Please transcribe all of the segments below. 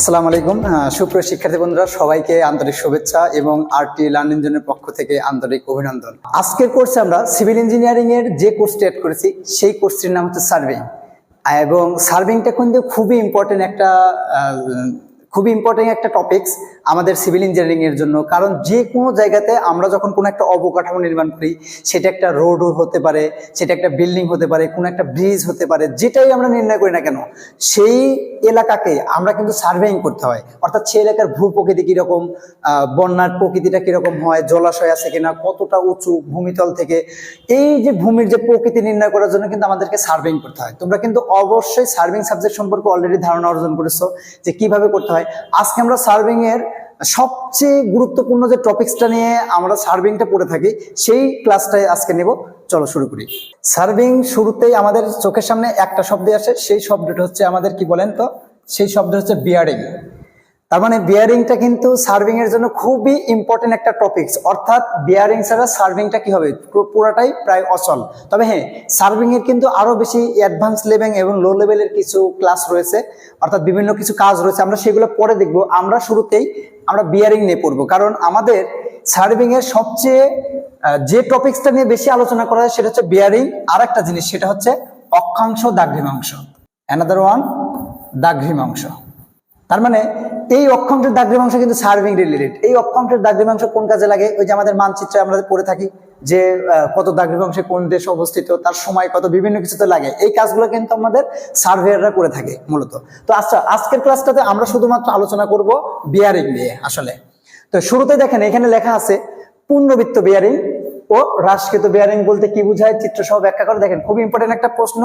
আসসালামু আলাইকুম সুপ্রিয় শিক্ষার্থী বন্ধুরা, সবাইকে আন্তরিক শুভেচ্ছা এবং আরটি লার্নিং জোনের পক্ষ থেকে আন্তরিক অভিনন্দন। আজকের কোর্সে আমরা সিভিল ইঞ্জিনিয়ারিং এর যে কোর্সটি অ্যাড করেছি সেই কোর্সটির নাম হচ্ছে সার্ভেইং, এবং সার্ভেইংটা কিন্তু খুবই ইম্পর্টেন্ট একটা টপিকস আমাদের সিভিল ইঞ্জিনিয়ারিং এর জন্য। কারণ যে কোনো জায়গাতে আমরা যখন কোনো একটা অবকাঠামো নির্মাণ করি, সেটা একটা রোডও হতে পারে, সেটা একটা বিল্ডিং হতে পারে, কোনো একটা ব্রিজ হতে পারে, যেটাই আমরা নির্ণয় করি না কেন সেই এলাকাকে আমরা কিন্তু সার্ভেইং করতে হয়। অর্থাৎ সেই এলাকার ভূ প্রকৃতি কীরকম, বন্যার প্রকৃতিটা কীরকম হয়, জলাশয় আছে কিনা, কতটা উঁচু ভূমিতল থেকে, এই যে ভূমির যে প্রকৃতি নির্ণয় করার জন্য কিন্তু আমাদেরকে সার্ভেইং করতে হয়। তোমরা কিন্তু অবশ্যই সার্ভেইং সাবজেক্ট সম্পর্কে অলরেডি ধারণা অর্জন করেছো যে কিভাবে করতে হয়। আজকে আমরা সার্ভেইং এর সবচেয়ে গুরুত্বপূর্ণ যে টপিকসটা নিয়ে আমরা সার্ভেইংটা পড়ে থাকি সেই ক্লাসটাই আজকে নেব। চলো শুরু করি। সার্ভেইং শুরুতেই আমাদের চোখের সামনে একটা শব্দ আসে, সেই শব্দটা হচ্ছে আমাদের কি বলেন তো, সেই শব্দ হচ্ছে বিয়ারিং। তার মানে বিয়ারিংটা কিন্তু সার্ভিং এর জন্য খুবই ইম্পর্টেন্ট একটা টপিকস। অর্থাৎ বিয়ারিং ছাড়া সার্ভিংটা কি হবে, পুরোটাই প্রায় অচল। তবে হ্যাঁ, সার্ভিং এর কিন্তু আরো বেশি অ্যাডভান্স লেভেল এবং লো লেভেলের কিছু ক্লাস রয়েছে, অর্থাৎ বিভিন্ন কিছু কাজ রয়েছে, আমরা সেগুলো পরে দেখব। আমরা শুরুতেই আমরা বিয়ারিং নিয়ে পড়বো, কারণ আমাদের সার্ভিং এর সবচেয়ে যে টপিকসটা নিয়ে বেশি আলোচনা করা হয় সেটা হচ্ছে বিয়ারিং। আর একটা জিনিস, সেটা হচ্ছে অক্ষাংশ দাগৃমাংশ, অ্যানাদার ওয়ান দাগৃমাংশ। তার মানে এই অক্ষাংশের দাগৃমাংশ কিন্তু সার্ভিং রিলেটেড। এই অক্ষাংশের দাগৃমাংশ কোন কাজে লাগে? ওই যে আমাদের মানচিত্রে আমরা পড়ে থাকি যে কত দাগৃমাংশে কোন দেশ অবস্থিত, তার সময় কত, বিভিন্ন কিছুতে লাগে। এই কাজগুলো কিন্তু আমাদের সার্ভেয়াররা করে থাকে মূলত। তো আচ্ছা, আজকের ক্লাসটাতে আমরা শুধুমাত্র আলোচনা করব বিয়ারিং নিয়ে আসলে। তো শুরুতে দেখেন এখানে লেখা আছে পূর্ণবৃত্ত বিয়ারিং ও হ্রাসকৃত বিয়ারিং বলতে কি বোঝায়, চিত্র সহ ব্যাখ্যা করে। দেখেন খুব ইম্পর্টেন্ট একটা প্রশ্ন।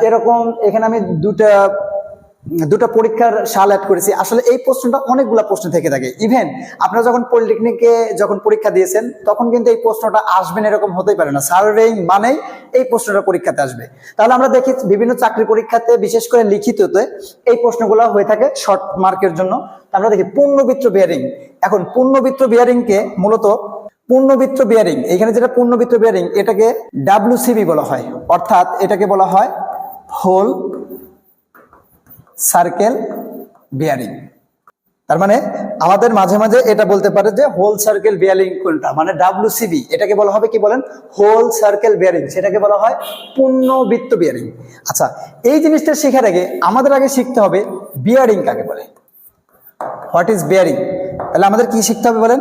এরকম এখানে আমি দুটো পরীক্ষার সাল অ্যাড করেছি। আসলে এই প্রশ্নটা অনেকগুলো প্রশ্ন থেকে থাকে। ইভেন আপনারা যখন পলিটেকনিকে যখন পরীক্ষা দিয়েছেন তখন কিন্তু এই প্রশ্নটা আসবেন এরকম হতেই পারে না। সার্ভেইং মানেই এই প্রশ্নটা পরীক্ষাতে আসবে। তাহলে আমরা দেখি বিভিন্ন চাকরি পরীক্ষাতে বিশেষ করে লিখিততে এই প্রশ্নগুলো হয়ে থাকে শর্ট মার্কের জন্য। আমরা দেখি পূর্ণবৃত্ত বিয়ারিং। এখন পূর্ণবৃত্ত বিয়ারিংকে মূলত পূর্ণবৃত্ত বিয়ারিং, এখানে যেটা পূর্ণবৃত্ত বিয়ারিং এটাকে ডাব্লিউসিবি বলা হয়, অর্থাৎ এটাকে বলা হয় হোল সার্কেল বিয়ারিং। তার মানে আমাদের মাঝে মাঝে এটা বলতে পারে যে হোল সার্কেল বিয়ারিং কোনটা, মানে ডাব্লিউসিবি এটাকে বলা হবে কি বলেন, হোল সার্কেল বিয়ারিং, সেটাকে বলা হয় পূর্ণবৃত্ত বিয়ারিং। আচ্ছা, এই জিনিসটা শেখার আগে আমাদের আগে শিখতে হবে বিয়ারিং কাকে বলে, হোয়াট ইজ বিয়ারিং। তাহলে আমাদের কি শিখতে হবে বলেন,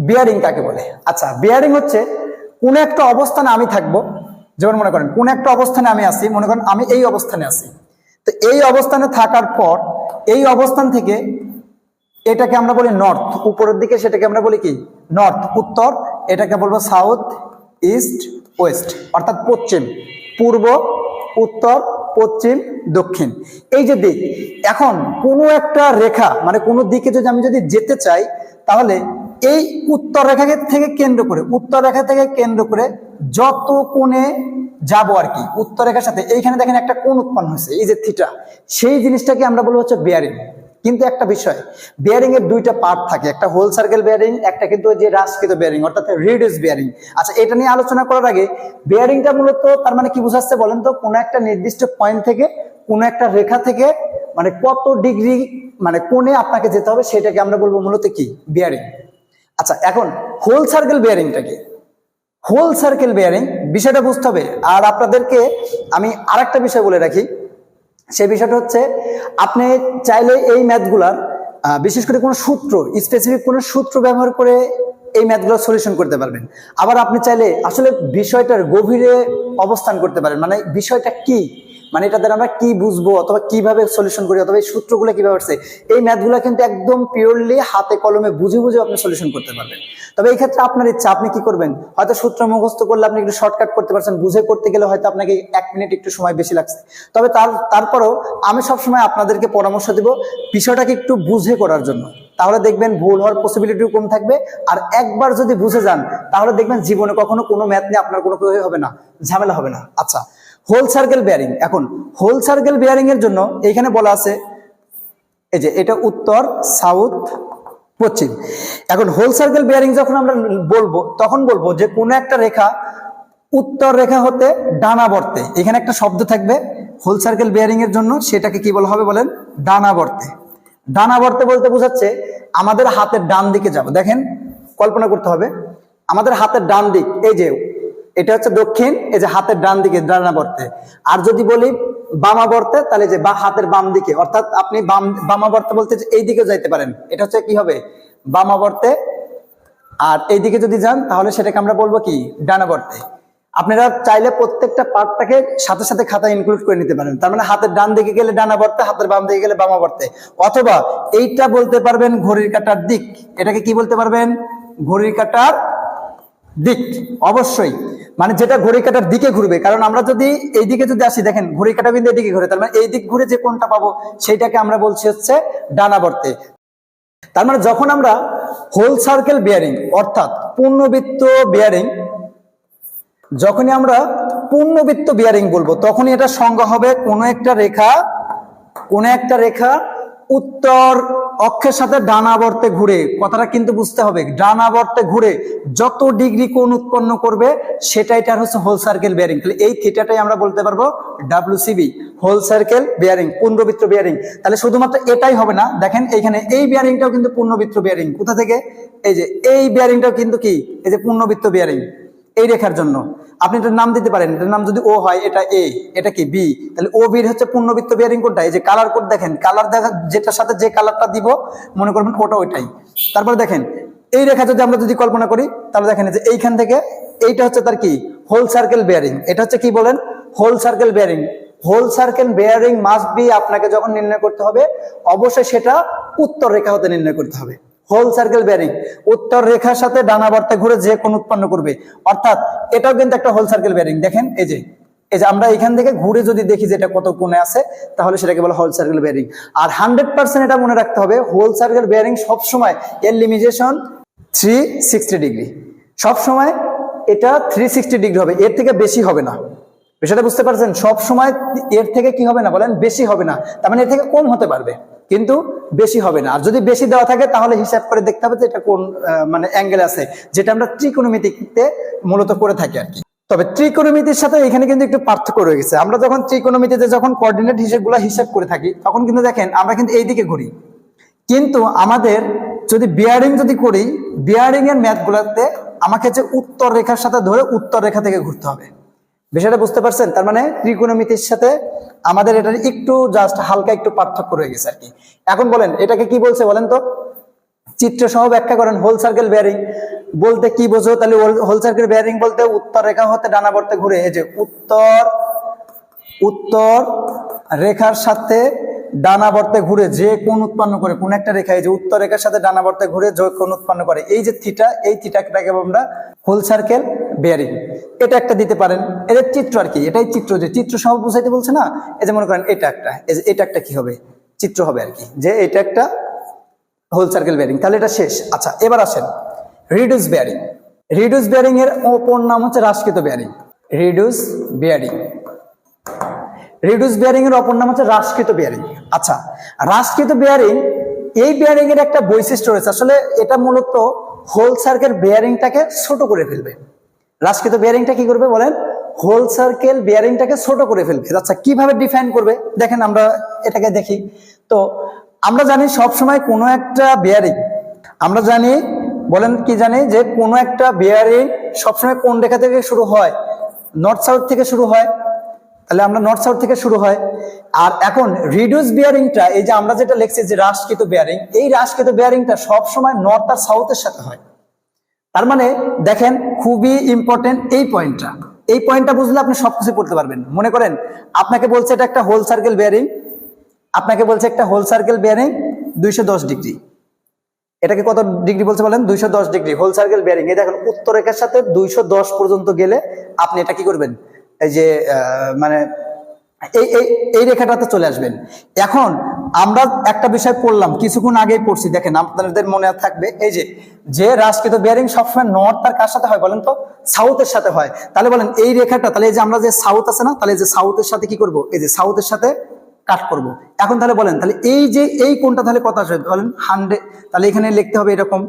বিয়ারিং কাকে বলে। আচ্ছা, বিয়ারিং হচ্ছে কোন একটা অবস্থানে আমি থাকবো, যেমন মনে করেন কোন একটা অবস্থানে আমি আছি, মনে করেন আমি এই অবস্থানে আছি। তো এই অবস্থানে থাকার পর এই অবস্থান থেকে এটাকে আমরা বলি নর্থ, উপরের দিকে সেটাকে আমরা বলি কি নর্থ, উত্তর এটাকে বলবো সাউথ, ইস্ট, ওয়েস্ট, অর্থাৎ পশ্চিম, পূর্ব, উত্তর, পশ্চিম, দক্ষিণ, এই যে দিক। এখন কোনো একটা রেখা মানে কোনো দিকে যদি আমি যেতে চাই, তাহলে এই উত্তর রেখা থেকে কেন্দ্র করে যত কোণে যাব আর কি, উত্তর রেখার সাথে এইখানে দেখেন একটা কোণ উৎপন্ন হয়েছে, এই যে থিটা, সেই জিনিসটাকে আমরা বলবো হচ্ছে বিয়ারিং। কিন্তু একটা বিষয়, বিয়ারিং এর দুইটা পার্ট থাকে, একটা হোল সার্কেল বিয়ারিং, একটা কিন্তু যে হ্রাসকৃত বিয়ারিং অর্থাৎ রিডিউস বিয়ারিং। আচ্ছা, এটা নিয়ে আলোচনা করার আগে বিয়ারিংটা মূলত তার মানে কি বোঝাচ্ছে বলেন তো, কোনো একটা নির্দিষ্ট পয়েন্ট থেকে কোনো একটা রেখা থেকে মানে কত ডিগ্রি মানে কোণে আপনাকে যেতে হবে, সেটাকে আমরা বলবো মূলত কি বিয়ারিং। আচ্ছা, এখন হোল সার্কেল বিয়ারিংটা কি? হোল সার্কেল বিয়ারিং বিষয়টা বুঝতে হবে। আর আপনাদেরকে আমি আরেকটা বিষয় বলে রাখি, সেই বিষয়টা হচ্ছে আপনি চাইলে এই ম্যাথগুলার বিশেষ করে কোনো সূত্র, স্পেসিফিক কোনো সূত্র ব্যবহার করে এই ম্যাথগুলো সলিউশন করতে পারবেন। আবার আপনি চাইলে আসলে বিষয়টার গভীরে অবস্থান করতে পারেন, মানে বিষয়টা কি, মানে এটা দ্বারা আমরা কি বুঝবো অথবা কিভাবে সলিউশন করি অথবা এই সূত্রগুলো কিভাবে আসছে, এই ম্যাথগুলো কিন্তু একদম পিওরলি হাতে কলমে বুঝে আপনি সলিউশন করতে পারবেন। তবে এই ক্ষেত্রে আপনার ইচ্ছা, আপনি কি করবেন, হয়তো সূত্র মুখস্থ করলে আপনি একটু শর্টকাট করতে পারছেন, বুঝে করতে গেলে হয়তো আপনাকে 1 মিনিট একটু সময় বেশি লাগছে। তবে তারপরেও আমি সবসময় আপনাদেরকে পরামর্শ দিব বিষয়টাকে একটু বুঝে করার জন্য, তাহলে দেখবেন ভুল হওয়ার পসিবিলিটিও কম থাকবে। আর একবার যদি বুঝে যান তাহলে দেখবেন জীবনে কখনো কোনো ম্যাথ নিয়ে আপনার কোনো হবে না, ঝামেলা হবে না। আচ্ছা, হোল সার্কেল বিয়ারিং। এখন হোল সার্কেল বিয়ারিং এর জন্য এইখানে বলা আছে এই যে এটা উত্তর, সাউথ, পশ্চিম। এখন হোল সার্কেল বিয়ারিং যখন আমরা বলবো তখন বলবো যে কোনো একটা রেখা উত্তর রেখা হতে ডানাবর্তে, এখানে একটা শব্দ থাকবে হোল সার্কেল বিয়ারিং এর জন্য, সেটাকে কি বলা হবে বলেন, ডানাবর্তে। ডানাবর্তে বলতে বোঝাচ্ছে আমাদের হাতের ডান দিকে যাব। দেখেন কল্পনা করতে হবে, আমাদের হাতের ডান দিক এই যে এটা হচ্ছে দক্ষিণ, এই যে হাতের ডান দিকে ডানাবর্তে। আর যদি বলি বামাবর্তে তাহলে যে বা হাতের বাম দিকে, অর্থাৎ আপনি বামাবর্তে বলতে এই দিকে যাইতে পারেন, এটা হচ্ছে কি হবে বামাবর্তে। আর এইদিকে যদি যান তাহলে সেটাকে আমরা বলবো কি ডানাবর্তে। আপনারা চাইলে প্রত্যেকটা পার্টটাকে সাথে সাথে খাতায় ইনক্লুড করে নিতে পারেন। তার মানে হাতের ডান দিকে গেলে ডানাবর্তে, হাতের বাম দিকে গেলে বামাবর্তে। অথবা এইটা বলতে পারবেন ঘড়ির কাঁটার দিক। এটাকে কি বলতে পারবেন? ঘড়ির কাঁটার দিক। অবশ্যই মানে যেটা ঘড়ির কাঁটার দিকে ঘুরবে, কারণ আমরা যদি এই দিকে যদি আসি, দেখেন ঘড়ির কাঁটা বিন্দু এদিকে ঘুরে, তার মানে এই দিক ঘুরে যে কোনটা পাবো সেইটাকে আমরা বলছি হচ্ছে ডানাবর্তে। তার মানে যখন আমরা হোল সার্কেল বিয়ারিং অর্থাৎ পূর্ণবৃত্ত বিয়ারিং, যখনই আমরা পূর্ণবৃত্ত বিয়ারিং বলবো তখনই এটা সংজ্ঞা হবে কোনো একটা রেখা উত্তর অক্ষের সাথে ডানাবর্তে ঘুরে। কথাটা কিন্তু বুঝতে হবে, ডানাবর্তে ঘুরে যত ডিগ্রি কোণ উৎপন্ন করবে সেটাই তার হচ্ছে হোল সার্কেল বিয়ারিং। তাহলে এই থিটাটাই আমরা বলতে পারবো WCB, হোল সার্কেল বিয়ারিং, পূর্ণবৃত্ত বিয়ারিং। তাহলে শুধুমাত্র এটাই হবে না, দেখেন এইখানে এই বিয়ারিংটাও কিন্তু পূর্ণবৃত্ত বিয়ারিং। কোথা থেকে? এই যে এই বিয়ারিংটাও কিন্তু কি, এই যে পূর্ণবৃত্ত বিয়ারিং। এই রেখার জন্য আপনি এটার নাম দিতে পারেন, এটার নাম যদি ও হয় এটা এ, এটা কি বি, তাহলে ও বির হচ্ছে পূর্ণবৃত্ত বিয়ারিং কোনটা? এই যে কালার কোড দেখেন, কালার দেখা যেটার সাথে যে কালারটা দিব মনে করবেন ওটা ওইটাই। তারপরে দেখেন এই রেখা যদি আমরা যদি কল্পনা করি তাহলে দেখেন যে এইখান থেকে এইটা হচ্ছে তার কি হোল সার্কেল বিয়ারিং। এটা হচ্ছে কি বলেন? Whole circle bearing. Whole circle bearing must be, আপনাকে যখন নির্ণয় করতে হবে অবশ্যই সেটা উত্তর রেখা হতে নির্ণয় করতে হবে। হোল সার্কেল বিয়ারিং উত্তর রেখার সাথে ডানাবর্তে ঘুরে যে কোণ উৎপন্ন করবে, অর্থাৎ এটাও কিন্তু একটা হোল সার্কেল বিয়ারিং। দেখেন এই যে আমরা এখান থেকে ঘুরে যদি দেখি যে এটা কত কোণে আছে তাহলে সেটাকে বলা হোল সার্কেল বিয়ারিং। আর 100% এটা মনে রাখতে হবে, হোল সার্কেল বিয়ারিং সবসময় এর লিমিটেশন 360 ডিগ্রি। সবসময় এটা 360 ডিগ্রি হবে, এর থেকে বেশি হবে না। বিষয়টা বুঝতে পারছেন? সব সময় এর থেকে কি হবে না বলেন? বেশি হবে না। তার মানে এর থেকে কম হতে পারবে কিন্তু বেশি হবে না। আর যদি বেশি দেওয়া থাকে তাহলে হিসাব করে দেখতে হবে যে এটা কোন মানে অ্যাঙ্গেল আছে, যেটা আমরা ত্রিকোণমিতিতে মূলত করে থাকি আর কি। তবে ত্রিকোণমিতির সাথে এখানে কিন্তু একটু পার্থক্য রয়ে গেছে। আমরা যখন ত্রিকোণমিতিতে যখন কোঅর্ডিনেট হিসেবগুলো হিসাব করে থাকি তখন কিন্তু দেখেন আমরা কিন্তু এই দিকে ঘুরি, কিন্তু আমাদের যদি বিয়ারিং যদি করি, বিয়ারিং এর ম্যাথগুলোতে আমাকে যে উত্তর রেখার সাথে ধরে উত্তর রেখা থেকে ঘুরতে হবে। বিষয়টা বুঝতে পারছেন? তার মানে ত্রিকোণমিতির সাথে আমাদের এটার একটু জাস্ট হালকা একটু পার্থক্য রয়ে গেছে আর কি। এখন বলেন এটাকে কি বলছে বলেন তো? চিত্র সহ ব্যাখ্যা করেন। হোল সার্কেল বিয়ারিং বলতে কি বোঝো? তাহলে হোল সার্কেল বিয়ারিং বলতে উত্তর রেখা হতে ডানাবর্তে ঘুরে, এই যে উত্তর রেখার সাথে ডানাবর্তে ঘুরে যে কোণ উৎপন্ন করে, কোন একটা রেখা, এই যে উত্তর রেখার সাথে ডানাবর্তে ঘুরে যে কোণ উৎপন্ন করে, এই যে থিটা, এই থিটাটাকে আমরা হোল সার্কেল বিয়ারিং। এটা একটা দিতে পারেন, এর চিত্র আর কি, এটাই চিত্র, যে চিত্র সহ বুঝাইতে বলছে না। এই যে মনে করেন এটা একটা, এই যে এটা একটা কি হবে? চিত্র হবে আর কি, যে এটা একটা হোল সার্কেল বিয়ারিং। তাহলে এটা শেষ। আচ্ছা এবার আসেন রিডিউস বিয়ারিং। রিডিউস বিয়ারিং এর অপর নাম হচ্ছে হ্রাসকৃত bearing. Reduce bearing, reduce bearing এর অপর নাম হচ্ছে হ্রাসকৃত বিয়ারিং। আচ্ছা হ্রাসকৃত বিয়ারিং, এই বিয়ারিং এর একটা বৈশিষ্ট্য রয়েছে, আসলে এটা মূলত হোল সার্কেল বিয়ারিংটাকে ছোট করে ফেলবে। হ্রাসকৃত বিয়ারিংটা কি করবে বলেন? হোল সার্কেল বিয়ারিংটাকে ছোট করে ফেলবে। আচ্ছা কিভাবে ডিফাইন করবে? দেখেন আমরা এটাকে দেখি। তো আমরা জানি সব সময় কোনো একটা বিয়ারিং, আমরা জানি বলেন কি জানি যে কোনো একটা বিয়ারিং সবসময় কোন রেখা থেকে শুরু হয়? নর্থ সাউথ থেকে শুরু হয়। তাহলে আমরা নর্থ সাউথ থেকে শুরু হয়। আর এখন রিডিউস বিয়ারিংটা, এই যে আমরা যেটা লিখছি যে হ্রাসকৃত বিয়ারিং, এই হ্রাসকৃত বিয়ারিংটা সবসময় নর্থ আর সাউথের সাথে হয়। তার মানে দেখেন খুবই ইম্পর্টেন্ট এই পয়েন্টটা, এই পয়েন্টটা বুঝলে আপনি সবকিছু পড়তে পারবেন। মনে করেন আপনাকে বলছে এটা একটা হোল সার্কেল বিয়ারিং, আপনাকে বলছে একটা হোল সার্কেল বিয়ারিং 210 ডিগ্রি। এটাকে কত ডিগ্রি বলছে বলেন? 210 ডিগ্রি হোল সার্কেল বিয়ারিং। এই দেখেন উত্তর রেখার সাথে 210 পর্যন্ত গেলে আপনি এটা কি করবেন? এই যে মানে এই রেখাটাতে চলে আসবেন। এখন আমরা একটা বিষয় পড়লাম কিছুক্ষণ আগেই পড়ছি, দেখেন আপনাদের মনে থাকবে, এই যে হ্রাসকৃত বিয়ারিং সবসময় নর্থ আর কার সাথে হয় বলেন তো? সাউথের সাথে হয়। তাহলে বলেন এই রেখাটা, তাহলে এই যে আমরা যে সাউথ আছে না, তাহলে এই যে সাউথের সাথে কি করব? এই যে সাউথের সাথে কাট করব। এখন তাহলে বলেন তাহলে এই যে এই কোণটা তাহলে কত আসবে বলেন? 100। তাহলে এখানে লিখতে হবে এরকম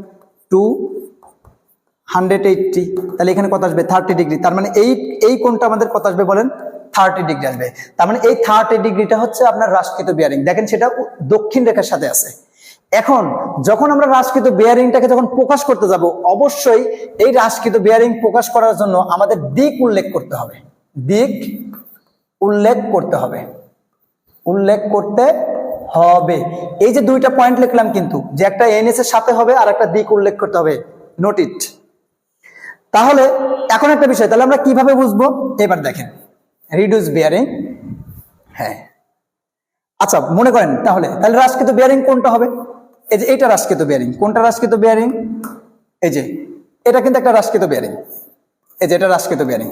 280, তাহলে এখানে কত আসবে? 30 ডিগ্রি। তার মানে এই কোণটা আমাদের কত আসবে বলেন? 30 ডিগ্রি আসবে। তার মানে এই 30 ডিগ্রিটা হচ্ছে আপনার হ্রাসকৃত বিয়ারিং, দেখেন সেটা দক্ষিণ রেখার সাথে আছে। এখন যখন আমরা হ্রাসকৃত বিয়ারিংটাকে যখন প্রকাশ করতে যাব, অবশ্যই এই হ্রাসকৃত বিয়ারিং প্রকাশ করার জন্য আমাদের দিক উল্লেখ করতে হবে, দিক উল্লেখ করতে হবে, উল্লেখ করতে হবে। এই যে দুইটা পয়েন্ট লিখলাম কিন্তু, যে একটা এনএস এর সাথে হবে আর একটা দিক উল্লেখ করতে হবে, নোট ইট। তাহলে এখন একটা বিষয়, তাহলে আমরা কিভাবে বুঝবো? এবার দেখেন রিডিউস বিয়ারিং, হ্যাঁ আচ্ছা মনে করেন তাহলে হ্রাসকৃত বিয়ারিং কোনটা হবে? এই যে এটা হ্রাসকৃত বিয়ারিং, কোনটা হ্রাসকৃত বিয়ারিং? এই যে এটা কিন্তু একটা হ্রাসকৃত বিয়ারিং, এই যে এটা হ্রাসকৃত বিয়ারিং।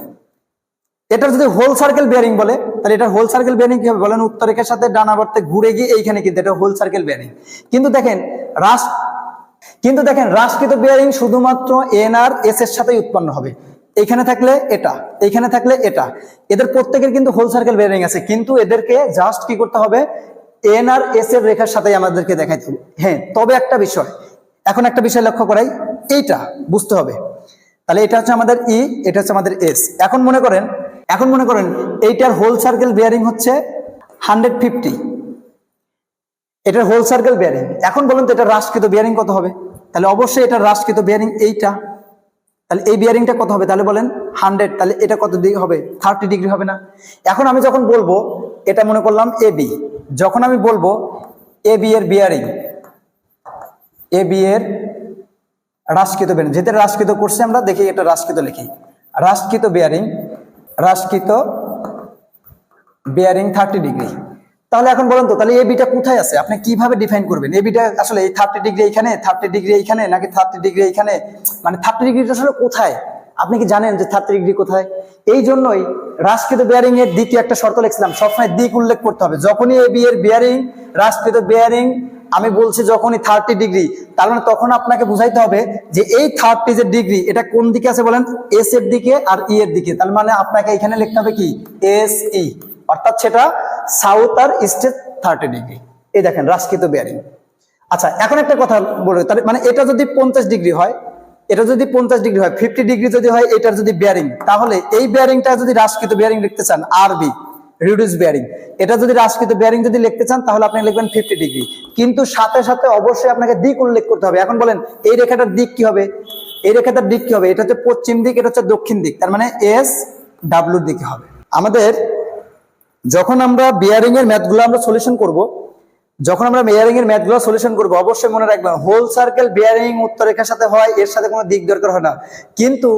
এটা যদি হোল সার্কেল বিয়ারিং বলে, তাহলে এটা হোল সার্কেল বিয়ারিং কি হবে বলেন? উত্তর রেখার সাথে ডানাবর্তে ঘুরে গিয়ে এইখানে কিন্তু এটা হোল সার্কেল বিয়ারিং। কিন্তু দেখেন হ্রাসকৃত বিয়ারিং শুধুমাত্র এন আর এস এর সাথেই উৎপন্ন হবে। এইখানে থাকলে এটা, এইখানে থাকলে এটা, এদের প্রত্যেকের কিন্তু হোল সার্কেল বিয়ারিং আছে, কিন্তু এদেরকে জাস্ট কি করতে হবে? এন আর এস এর রেখার সাথে আমাদেরকে দেখাইতে হবে। হ্যাঁ, তবে একটা বিষয়, এখন একটা বিষয় লক্ষ্য করাই, এইটা বুঝতে হবে। তাহলে এটা হচ্ছে আমাদের ই, এটা হচ্ছে আমাদের এস। এখন মনে করেন এইটার হোল সার্কেল বিয়ারিং হচ্ছে 150, এটার হোল সার্কেল বিয়ারিং। এখন বলুন তো এটা হ্রাসকৃত বিয়ারিং কত হবে? তাহলে অবশ্যই এটা হ্রাসকৃত বিয়ারিং এইটা, তাহলে এই বিয়ারিংটা কত হবে? তাহলে বলেন 100, তাহলে এটা কত ডিগ্রি হবে? 30 ডিগ্রি হবে না? এখন আমি যখন বলবো এটা মনে করলাম এ বি, যখন আমি বলবো এ বি এর বিয়ারিং, এ বি এর হ্রাসকৃত বিয়ারিং, যেটা হ্রাসকৃত করছে আমরা দেখি, এটা হ্রাসকৃত লিখি, হ্রাসকৃত বিয়ারিং 30 ডিগ্রি। তাহলে এখন বলেন তো, তাহলে এ বিটা কোথায় আছে? আপনি কিভাবে ডিফাইন করবেন? এ বিটা আসলে এই 30 ডিগ্রি এইখানে, 30 ডিগ্রি এইখানে, নাকি 30 ডিগ্রি এইখানে? মানে 30 ডিগ্রিটা আসলে কোথায়? আপনি কি জানেন যে 30 ডিগ্রি কোথায়? এই জন্যই হ্রাসকৃত বিয়ারিং এর দ্বিতীয় একটা শর্ত লিখছিলাম, সবসময় দিক উল্লেখ করতে হবে। যখনই এ বি এর বিয়ারিং, হ্রাসকৃত বিয়ারিং আমি বলছি যখনই 30 ডিগ্রি, তার মানে তখন আপনাকে বুঝাইতে হবে যে এই 30 যে ডিগ্রি এটা কোন দিকে আছে বলেন? এস এর দিকে আর ই এর দিকে। তার মানে আপনাকে এখানে লিখতে হবে কি? এস ই, অর্থাৎ সেটা সাউথ আর ইস্টে 30 ডিগ্রি। এই দেখেন হ্রাসকৃত বিয়ারিং। আচ্ছা এখন একটা কথা বলে, তাহলে মানে এটা যদি 50 ডিগ্রি হয়, এটা যদি 50 ডিগ্রি হয়, 50 ডিগ্রি যদি হয় এটার যদি বিয়ারিং, তাহলে এই বিয়ারিংটা যদি হ্রাসকৃত বিয়ারিং লিখতে চান, আরবি রিডিউস বিয়ারিং, এটা যদি হ্রাসকৃত বিয়ারিং যদি লিখতে চান তাহলে আপনি লিখবেন 50 ডিগ্রি। কিন্তু সাথে সাথে অবশ্যই আপনাকে দিক উল্লেখ করতে হবে। এখন বলেন এই রেখাটার দিক কি হবে? এই রেখাটার দিক কি হবে? এটা হচ্ছে পশ্চিম দিক, এটা হচ্ছে দক্ষিণ দিক, তার মানে এস ডাব্লিউর দিকে হবে। আমাদের যখন আমরা বিয়ারিং এর ম্যাথগুলো আমরা সলিউশন করব, অবশ্যই মনে রাখবেন হোল সার্কেল বিয়ারিং উত্তর রেখার সাথে হয়, এর সাথে কোনো দিক দরকার হয় না। কিন্তু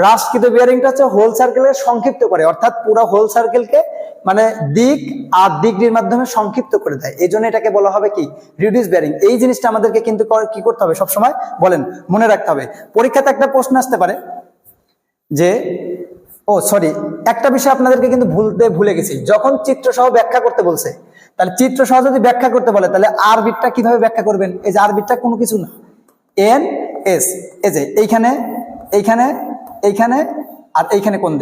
হ্রাসকৃত বিয়ারিংটা হচ্ছে হোল সার্কেলের সংক্ষিপ্ত করে, অর্থাৎ পুরো হোল সার্কেলকে মানে দিক আর ডিগ্রির মাধ্যমে সংক্ষিপ্ত করে দেয়। এই জন্য এটাকে বলা হবে কি? Reduce bearing. এই জিনিসটা আমাদেরকে কিন্তু কি করতে হবে? সবসময় বলেন মনে রাখতে হবে। পরীক্ষাতে একটা প্রশ্ন আসতে পারে যে, একটা বিষয় আপনাদেরকে কিন্তু ভুলে গেছি, যখন চিত্র সহ ব্যাখ্যা করতে বলছে, তাহলে চিত্র সহ যদি ব্যাখ্যা করতে বলে তাহলে আর বিটটা কিভাবে ব্যাখ্যা করবেন? এই যে আর বিটটা কোনো কিছু না, এন এস, এই যে এইখানে এইখানে এইখানে আর এইখানে কোন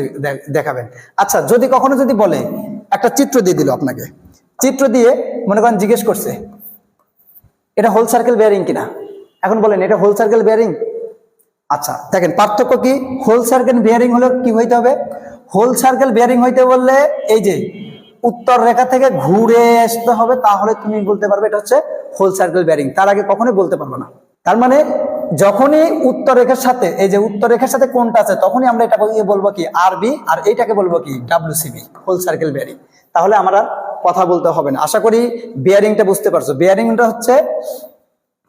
দেখাবেন। আচ্ছা যদি কখনো যদি বলে, একটা চিত্র দিয়ে দিল আপনাকে, চিত্র দিয়ে মনে করেন জিজ্ঞেস করছে এটা হোল সার্কেল বিয়ারিং কিনা, এখন বলেন এটা হোল সার্কেল বিয়ারিং। আচ্ছা দেখেন পার্থক্য কি? হোল সার্কেল বিয়ারিং হলে কি হইতে হবে? হোল সার্কেল বিয়ারিং হইতে বললে এই যে উত্তর রেখা থেকে ঘুরে আসতে হবে, তাহলে তুমি বলতে পারবে এটা হচ্ছে হোল সার্কেল বিয়ারিং। তার আগে কখনোই বলতে পারবে না। তার মানে যখনই উত্তর রেখার সাথে, এই যে উত্তর রেখার সাথে কোনটা আছে, তখনই আমরা এটা বলবো কি? আরবি, আর এইটাকে বলবো কি? ডাব্লিউসিবি, হোল সার্কেল বিয়ারিং। তাহলে আমার আর কথা বলতে হবে না। আশা করি বিয়ারিংটা বুঝতে পারছো। বিয়ারিংটা হচ্ছে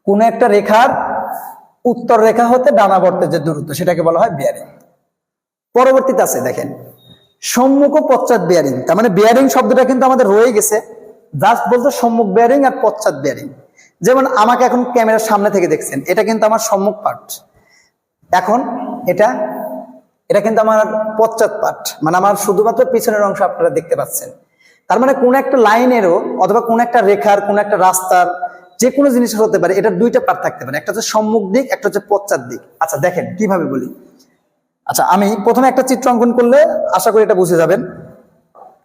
কোন একটা রেখার উত্তর রেখা হতে ডানাবর্তের যে দূরত্ব, সেটাকে বলা হয় বিয়ারিং। পরবর্তীতে আছে দেখেন সম্মুখ ও পশ্চাৎ বিয়ারিং। তার মানে বিয়ারিং শব্দটা কিন্তু আমাদের রয়ে গেছে, জাস্ট বলতে সম্মুখ বিয়ারিং আর পশ্চাৎ বিয়ারিং। যেমন আমাকে এখন ক্যামেরার সামনে থেকে দেখছেন, এটা কিন্তু আমার সম্মুখ পার্ট, এখন এটা কিন্তু আমার পশ্চাৎ পার্ট, মানে আমার শুধুমাত্র পিছনের অংশ আপনারা দেখতে পাচ্ছেন। তার মানে কোন একটা লাইনেরও অথবা কোন একটা রেখার, কোন একটা রাস্তার, যে কোনো জিনিসের হতে পারে, এটার দুইটা পার্ট থাকতে পারে, একটা হচ্ছে সম্মুখ দিক, একটা হচ্ছে পশ্চাৎ দিক। আচ্ছা দেখেন কিভাবে বলি। আচ্ছা আমি প্রথমে একটা চিত্র অঙ্কন করলে আশা করি এটা বুঝে যাবেন।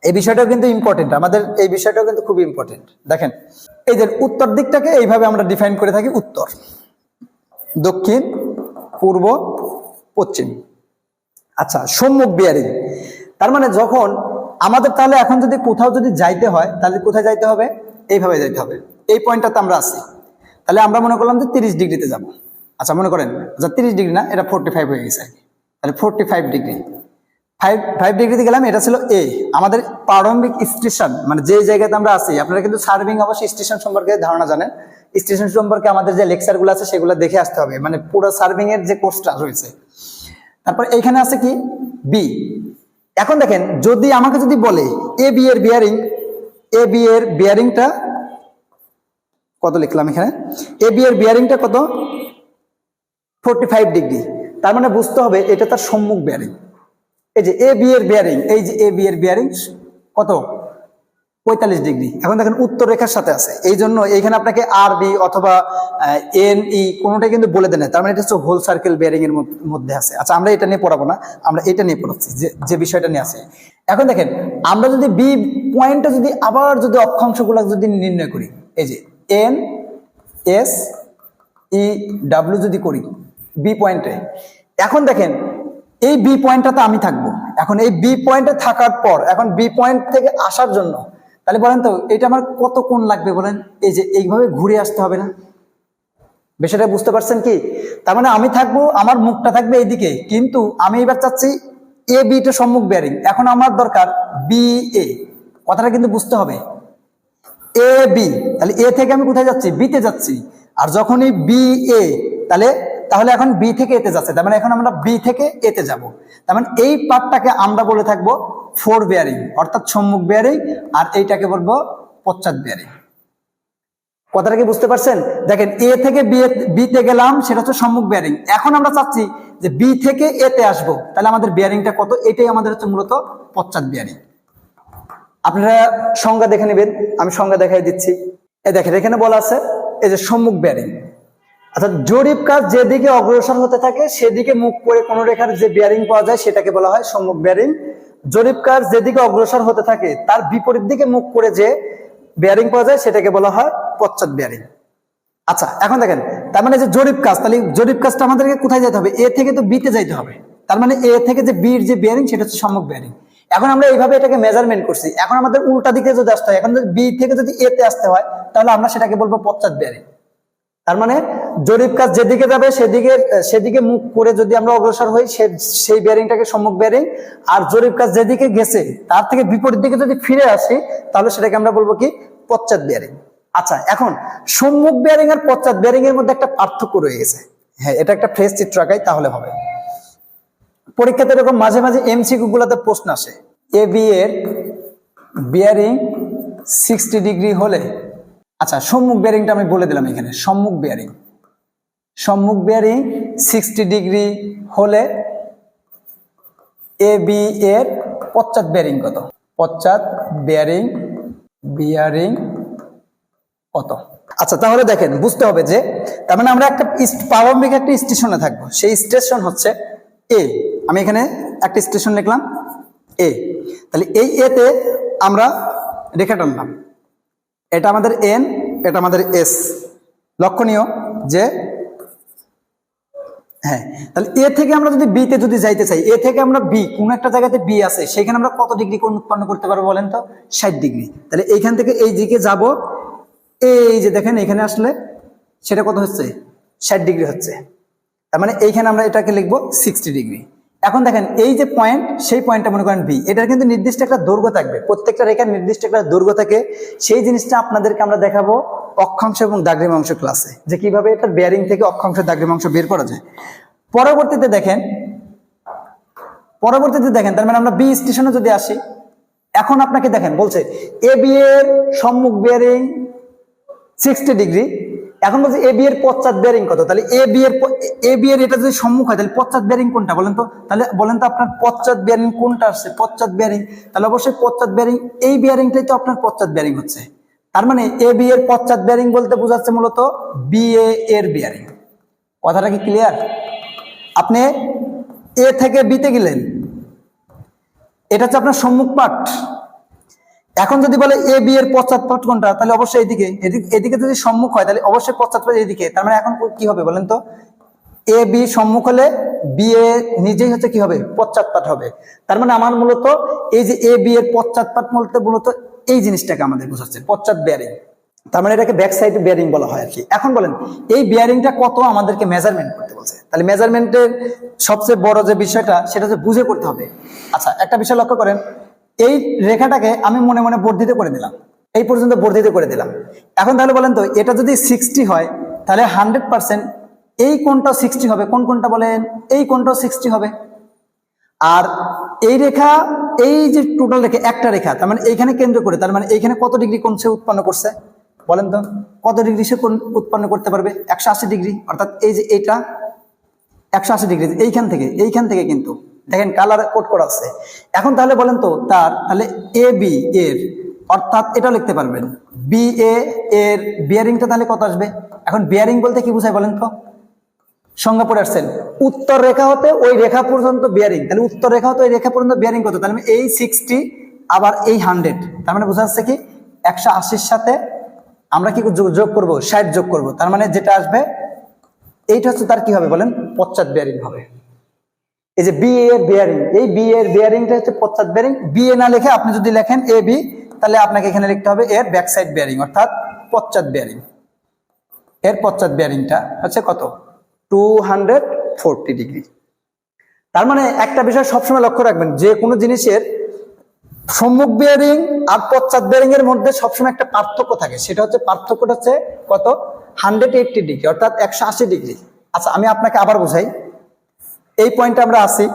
এই বিষয়টাও কিন্তু ইম্পর্টেন্ট, আমাদের এই বিষয়টাও কিন্তু খুব ইম্পর্টেন্ট। দেখেন এই যে উত্তর দিকটাকে এইভাবে আমরা ডিফাইন করে থাকি, উত্তর, দক্ষিণ, পূর্ব, পশ্চিম। আচ্ছা সম্মুখ বিয়ারিং, তার মানে যখন আমাদের তাহলে এখন যদি কোথাও যদি যাইতে হয় তাহলে কোথায় যাইতে হবে, এইভাবে যাইতে হবে, এই পয়েন্টটাতে আমরা আছি, তাহলে আমরা মনে করলাম যে 30 ডিগ্রিতে যাব। আচ্ছা মনে করেন আচ্ছা 30 ডিগ্রি না, এটা 45 হয়ে গেছে আর কি, তাহলে 45 ডিগ্রি, 5 ডিগ্রিতে গেলাম, এটা ছিল এ আমাদের প্রারম্ভিক স্টেশন, মানে যে জায়গাতে আমরা আছি। আপনারা কিন্তু সার্ভিং অবশ্যই স্টেশন সম্পর্কে ধারণা জানেন, স্টেশন সম্পর্কে আমাদের যে লেকচারগুলো আছে সেগুলো দেখে আসতে হবে, মানে পুরো সার্ভিং এর যে কোর্সটা রয়েছে। তারপর এইখানে আছে কি বি। এখন দেখেন যদি আমাকে যদি বলে এ বি এর বিয়ারিং, এ বি এর বিয়ারিংটা কত লিখলাম এখানে, এ বি এর বিয়ারিংটা কত 45 ডিগ্রি, তার মানে বুঝতে হবে এটা তার সম্মুখ বিয়ারিং। এই যে এ বি এর বিয়ারিং, এই যে এ বি এর বিয়ারিং কত 45 ডিগ্রি। এখন দেখেন উত্তর রেখার সাথে আছে, এই জন্য এইখানে আপনাকে আর বি অথবা এন ই কোনোটাই কিন্তু বলে দেয় না, তার মানে এটা হচ্ছে হোল সার্কেল বিয়ারিং এর মধ্যে আছে। আচ্ছা আমরা এটা নিয়ে পড়াবো না, আমরা এটা নিয়ে পড়াচ্ছি যে বিষয়টা নিয়ে আছে। এখন দেখেন আমরা যদি বি পয়েন্টটা যদি আবার যদি অক্ষাংশগুলো যদি নির্ণয় করি, এই যে এন এস ই ডাব্লিউ যদি করি বি পয়েন্টে, এখন দেখেন এই বি পয়েন্টটাতে আমি থাকবো। এখন এই বি পয়েন্টে থাকার পর এখন বি পয়েন্ট থেকে আসার জন্য তাহলে বলেন তো এটা আমার কত কোণ লাগবে বলেন, এই যে এইভাবে ঘুরে আসতে হবে না, বিষয়টা বুঝতে পারছেন কি? তার মানে আমি থাকবো, আমার মুখটা থাকবে এইদিকে, কিন্তু আমি এবার চাচ্ছি এ বি টা সম্মুখ বেয়ারিং, এখন আমার দরকার বি এ, কথাটা কিন্তু বুঝতে হবে। এ বি, তাহলে এ থেকে আমি কোথায় যাচ্ছি, বি তে যাচ্ছি, আর যখনই বি এ তাহলে এখন বি থেকে এতে যাচ্ছে, তার মানে এখন আমরা বি থেকে এতে যাব। তার মানে এই পার্টটাকে আমরা বলে থাকবো ফোর বেয়ারিং অর্থাৎ সম্মুখ বেয়ারিং, আর এইটাকে বলবো পশ্চাৎ বেয়ারিং। কথাটা কি বুঝতে পারছেন? দেখেন এ থেকে বি তে গেলাম, সেটা হচ্ছে সম্মুখ বেয়ারিং। এখন আমরা চাচ্ছি যে বি থেকে এ তে আসবো, তাহলে আমাদের বেয়ারিংটা কত, এটাই আমাদের হচ্ছে মূলত পশ্চাৎ বেয়ারিং। আপনারা সংজ্ঞা দেখে নেবেন, আমি সংজ্ঞা দেখাই দিচ্ছি। এই দেখেন এখানে বলা আছে এই যে সম্মুখ বেয়ারিং, অর্থাৎ জরিপ কাজ যেদিকে অগ্রসর হতে থাকে সেদিকে মুখ করে কোন রেখার যে বেয়ারিং পাওয়া যায় সেটাকে বলা হয় সম্মুখ বেয়ারিং। জরিপ কাজ যেদিকে অগ্রসর হতে থাকে তার বিপরীত দিকে মুখ করে যে বেয়ারিং পাওয়া যায় সেটাকে বলা হয় পশ্চাৎ বেয়ারিং। আচ্ছা এখন দেখেন তার মানে যে জরিপ কাজ, তাহলে জরিপ কাজটা আমাদেরকে কোথায় যেতে হবে, এ থেকে তো বি তে যাইতে হবে, তার মানে এ থেকে যে বির যে বেয়ারিং সেটা হচ্ছে সম্মুখ বেয়ারিং। এখন আমরা এইভাবে এটাকে মেজারমেন্ট করছি, এখন আমাদের উল্টা দিকে যদি আসতে হয়, এখন যদি বি থেকে যদি এ তে আসতে হয় তাহলে আমরা সেটাকে বলবো পশ্চাৎ বেয়ারিং। তার মানে জরিপ কাজ যেদিকে যাবে সেদিকে মুখ করে যদি আমরা অগ্রসর হই সেই বেয়ারিংটাকে সম্মুখ বেয়ারিং, আর জরিপ কাজ যেদিকে গেছে তার থেকে বিপরীত দিকে যদি ফিরে আসি তাহলে সেটাকে আমরা বলবো কি পশ্চাৎ বেয়ারিং। আচ্ছা এখন সম্মুখ বেয়ারিং আর পশ্চাৎ বেয়ারিং এর মধ্যে একটা পার্থক্য রয়ে গেছে। হ্যাঁ এটা একটা ফ্রেশ চিত্র আঁকাই তাহলে হবে। পরীক্ষাতে এরকম মাঝে মাঝে এমসিকিউ গুলোতে প্রশ্ন আসে, এ বি এর বেয়ারিং 60 ডিগ্রি হলে, আচ্ছা সম্মুখ বেয়ারিংটা আমি বলে দিলাম এখানে, সম্মুখ বেয়ারিং 60 ডিগ্রি হলে এ বি এর পশ্চাৎ বেয়ারিং কত, পশ্চাৎ বেয়ারিং কত। আচ্ছা তাহলে দেখেন বুঝতে হবে যে তার মানে আমরা একটা প্রারম্ভিক একটা স্টেশনে থাকবো, সেই স্টেশন হচ্ছে এ। আমি এখানে একটা স্টেশন লিখলাম এ, তাহলে এই এ তে আমরা রেখা টানলাম, এটা আমাদের এন, এটা আমাদের এস। লক্ষণীয় যে হ্যাঁ তাহলে এ থেকে আমরা যদি বি তে যদি যাইতে চাই, এ থেকে আমরা বি কোন একটা জায়গাতে বি আছে সেখানে আমরা কত ডিগ্রি কোণ উৎপন্ন করতে পারবো বলেন তো, 60 ডিগ্রি। তাহলে এইখান থেকে এই দিকে যাব, এই যে দেখেন এখানে আসলে সেটা কত হচ্ছে 60 ডিগ্রি হচ্ছে, তার মানে এইখানে আমরা এটাকে লিখবো 60 ডিগ্রি। এখন দেখেন এই যে পয়েন্ট, সেই পয়েন্টটা মনে করেন বি, এটার কিন্তু নির্দিষ্ট একটা দৈর্ঘ্য থাকবে, প্রত্যেকটা রেখার নির্দিষ্ট একটা দৈর্ঘ্য থাকে। সেই জিনিসটা আপনাদেরকে আমরা দেখাবো অক্ষাংশ এবং দাগ্রিমাংশ ক্লাসে, যে কিভাবে এটা বেয়ারিং থেকে অক্ষাংশ দাগ্রিমাংশ বের করা যায়। পরবর্তীতে দেখেন তার মানে আমরা বি স্টেশনে যদি আসি, এখন আপনাকে দেখেন বলছে এ বি এর সম্মুখ বেয়ারিং 60 ডিগ্রি, এখন বলছে এ বি এর পশ্চাৎ বেয়ারিং কত, তাহলে এ বি এর এটা যদি সম্মুখ হয় তাহলে পশ্চাৎ বেয়ারিং কোনটা বলেন তো, তাহলে বলেন তো আপনার পশ্চাৎ বেয়ারিং কোনটা আসছে, পশ্চাৎ বেয়ারিং, তাহলে অবশ্যই পশ্চাৎ বেয়ারিং এই বেয়ারিংটাই তো আপনার পশ্চাৎ বেয়ারিং হচ্ছে। তার মানে এ বি এর পশ্চাৎ বেয়ারিং বলতে বোঝাচ্ছে মূলত বি এর বেয়ারিং। কথাটা কি ক্লিয়ার? আপনি এ থেকে বি তে গেলেন, এটা হচ্ছে আপনার সম্মুখ পাঠ। এখন যদি বলে এ বি এর পশ্চাৎ পাঠ কোনটা, তাহলে অবশ্যই এদিকে যদি সম্মুখ হয় তাহলে অবশ্যই পশ্চাৎ পাঠ এদিকে। তার মানে এখন কি হবে বলেন তো, এ বি সম্মুখ হলে বি এ নিজেই হচ্ছে কি হবে, পশ্চাৎপাত হবে। তার মানে আমার মূলত এই যে এ বি এর পশ্চাৎপাত মূলত এই জিনিসটাকে আমাদের বোঝাচ্ছে, পশ্চাৎ বেয়ারিং। তার মানে এটাকে ব্যাক সাইড বেয়ারিং বলা হয় আর কি। এখন বলেন এই বেয়ারিংটা কত আমাদেরকে মেজারমেন্ট করতে বলছে, তাহলে মেজারমেন্টের সবচেয়ে বড় যে বিষয়টা সেটা হচ্ছে বুঝে করতে হবে। আচ্ছা, একটা বিষয় লক্ষ্য করেন, এই রেখাটাকে আমি মনে মনে বর্ধিত করে দিলাম, এই পর্যন্ত বর্ধিত করে দিলাম। এখন তাহলে বলেন তো এটা যদি 60 হয় তাহলে 100% এই কোণটাও 60 হবে। কোন কোণটা বলেন, এই কোণটাও 60 হবে। আর এই রেখা, এই যে টোটাল রেখা একটা রেখা, তার মানে এইখানে কেন্দ্র করে, তার মানে এইখানে কত ডিগ্রি কোণ সে উৎপন্ন করছে বলেন তো, কত ডিগ্রি সে কোণ উৎপন্ন করতে পারবে? 180 ডিগ্রি। অর্থাৎ এই যে এটা 180 ডিগ্রি এইখান থেকে কিন্তু দেখেন কালার কোড করা আছে। এখন তাহলে বলেন তো তাহলে এ বি এর, অর্থাৎ এটা লিখতে পারবেন বি এ এর বিয়ারিংটা তাহলে কত আসবে? এখন বিয়ারিং বলতে কি বোঝায় বলেন তো, সংজ্ঞা পড়ে আসছেন, উত্তর রেখা হতে ওই রেখা পর্যন্ত বিয়ারিং। তাহলে উত্তর রেখা হতে ওই রেখা পর্যন্ত বিয়ারিং কত? তাহলে এই 60 আবার এই 100, তার মানে বোঝা যাচ্ছে কি 180-র সাথে আমরা কি যোগ করব, 60 যোগ করব। তার মানে যেটা আসবে এইটা হচ্ছে তার কি হবে বলেন, পশ্চাৎ বিয়ারিং হবে। এই যে বি এর বিয়ারিং, এই বি এর বিয়ারিংটা হচ্ছে পশ্চাৎ বিয়ারিং। বি এ না লিখে আপনি যদি লেখেন এ বি, তাহলে আপনাকে এখানে লিখতে হবে এর ব্যাক সাইড বিয়ারিং, অর্থাৎ পশ্চাৎ বিয়ারিং। এর পশ্চাৎ বিয়ারিংটা হচ্ছে কত? 240 ডিগ্রি। তার মানে একটা বিষয় সবসময় লক্ষ্য রাখবেন, যে কোনো জিনিসের সম্মুখ বিয়ারিং আর পশ্চাৎ বিয়ারিং এর মধ্যে সবসময় একটা পার্থক্য থাকে। সেটা হচ্ছে পার্থক্যটা হচ্ছে কত? 180 ডিগ্রি, অর্থাৎ 180 ডিগ্রি। আচ্ছা, আমি আপনাকে আবার বোঝাই। এই পয়েন্টে আমরা আসি,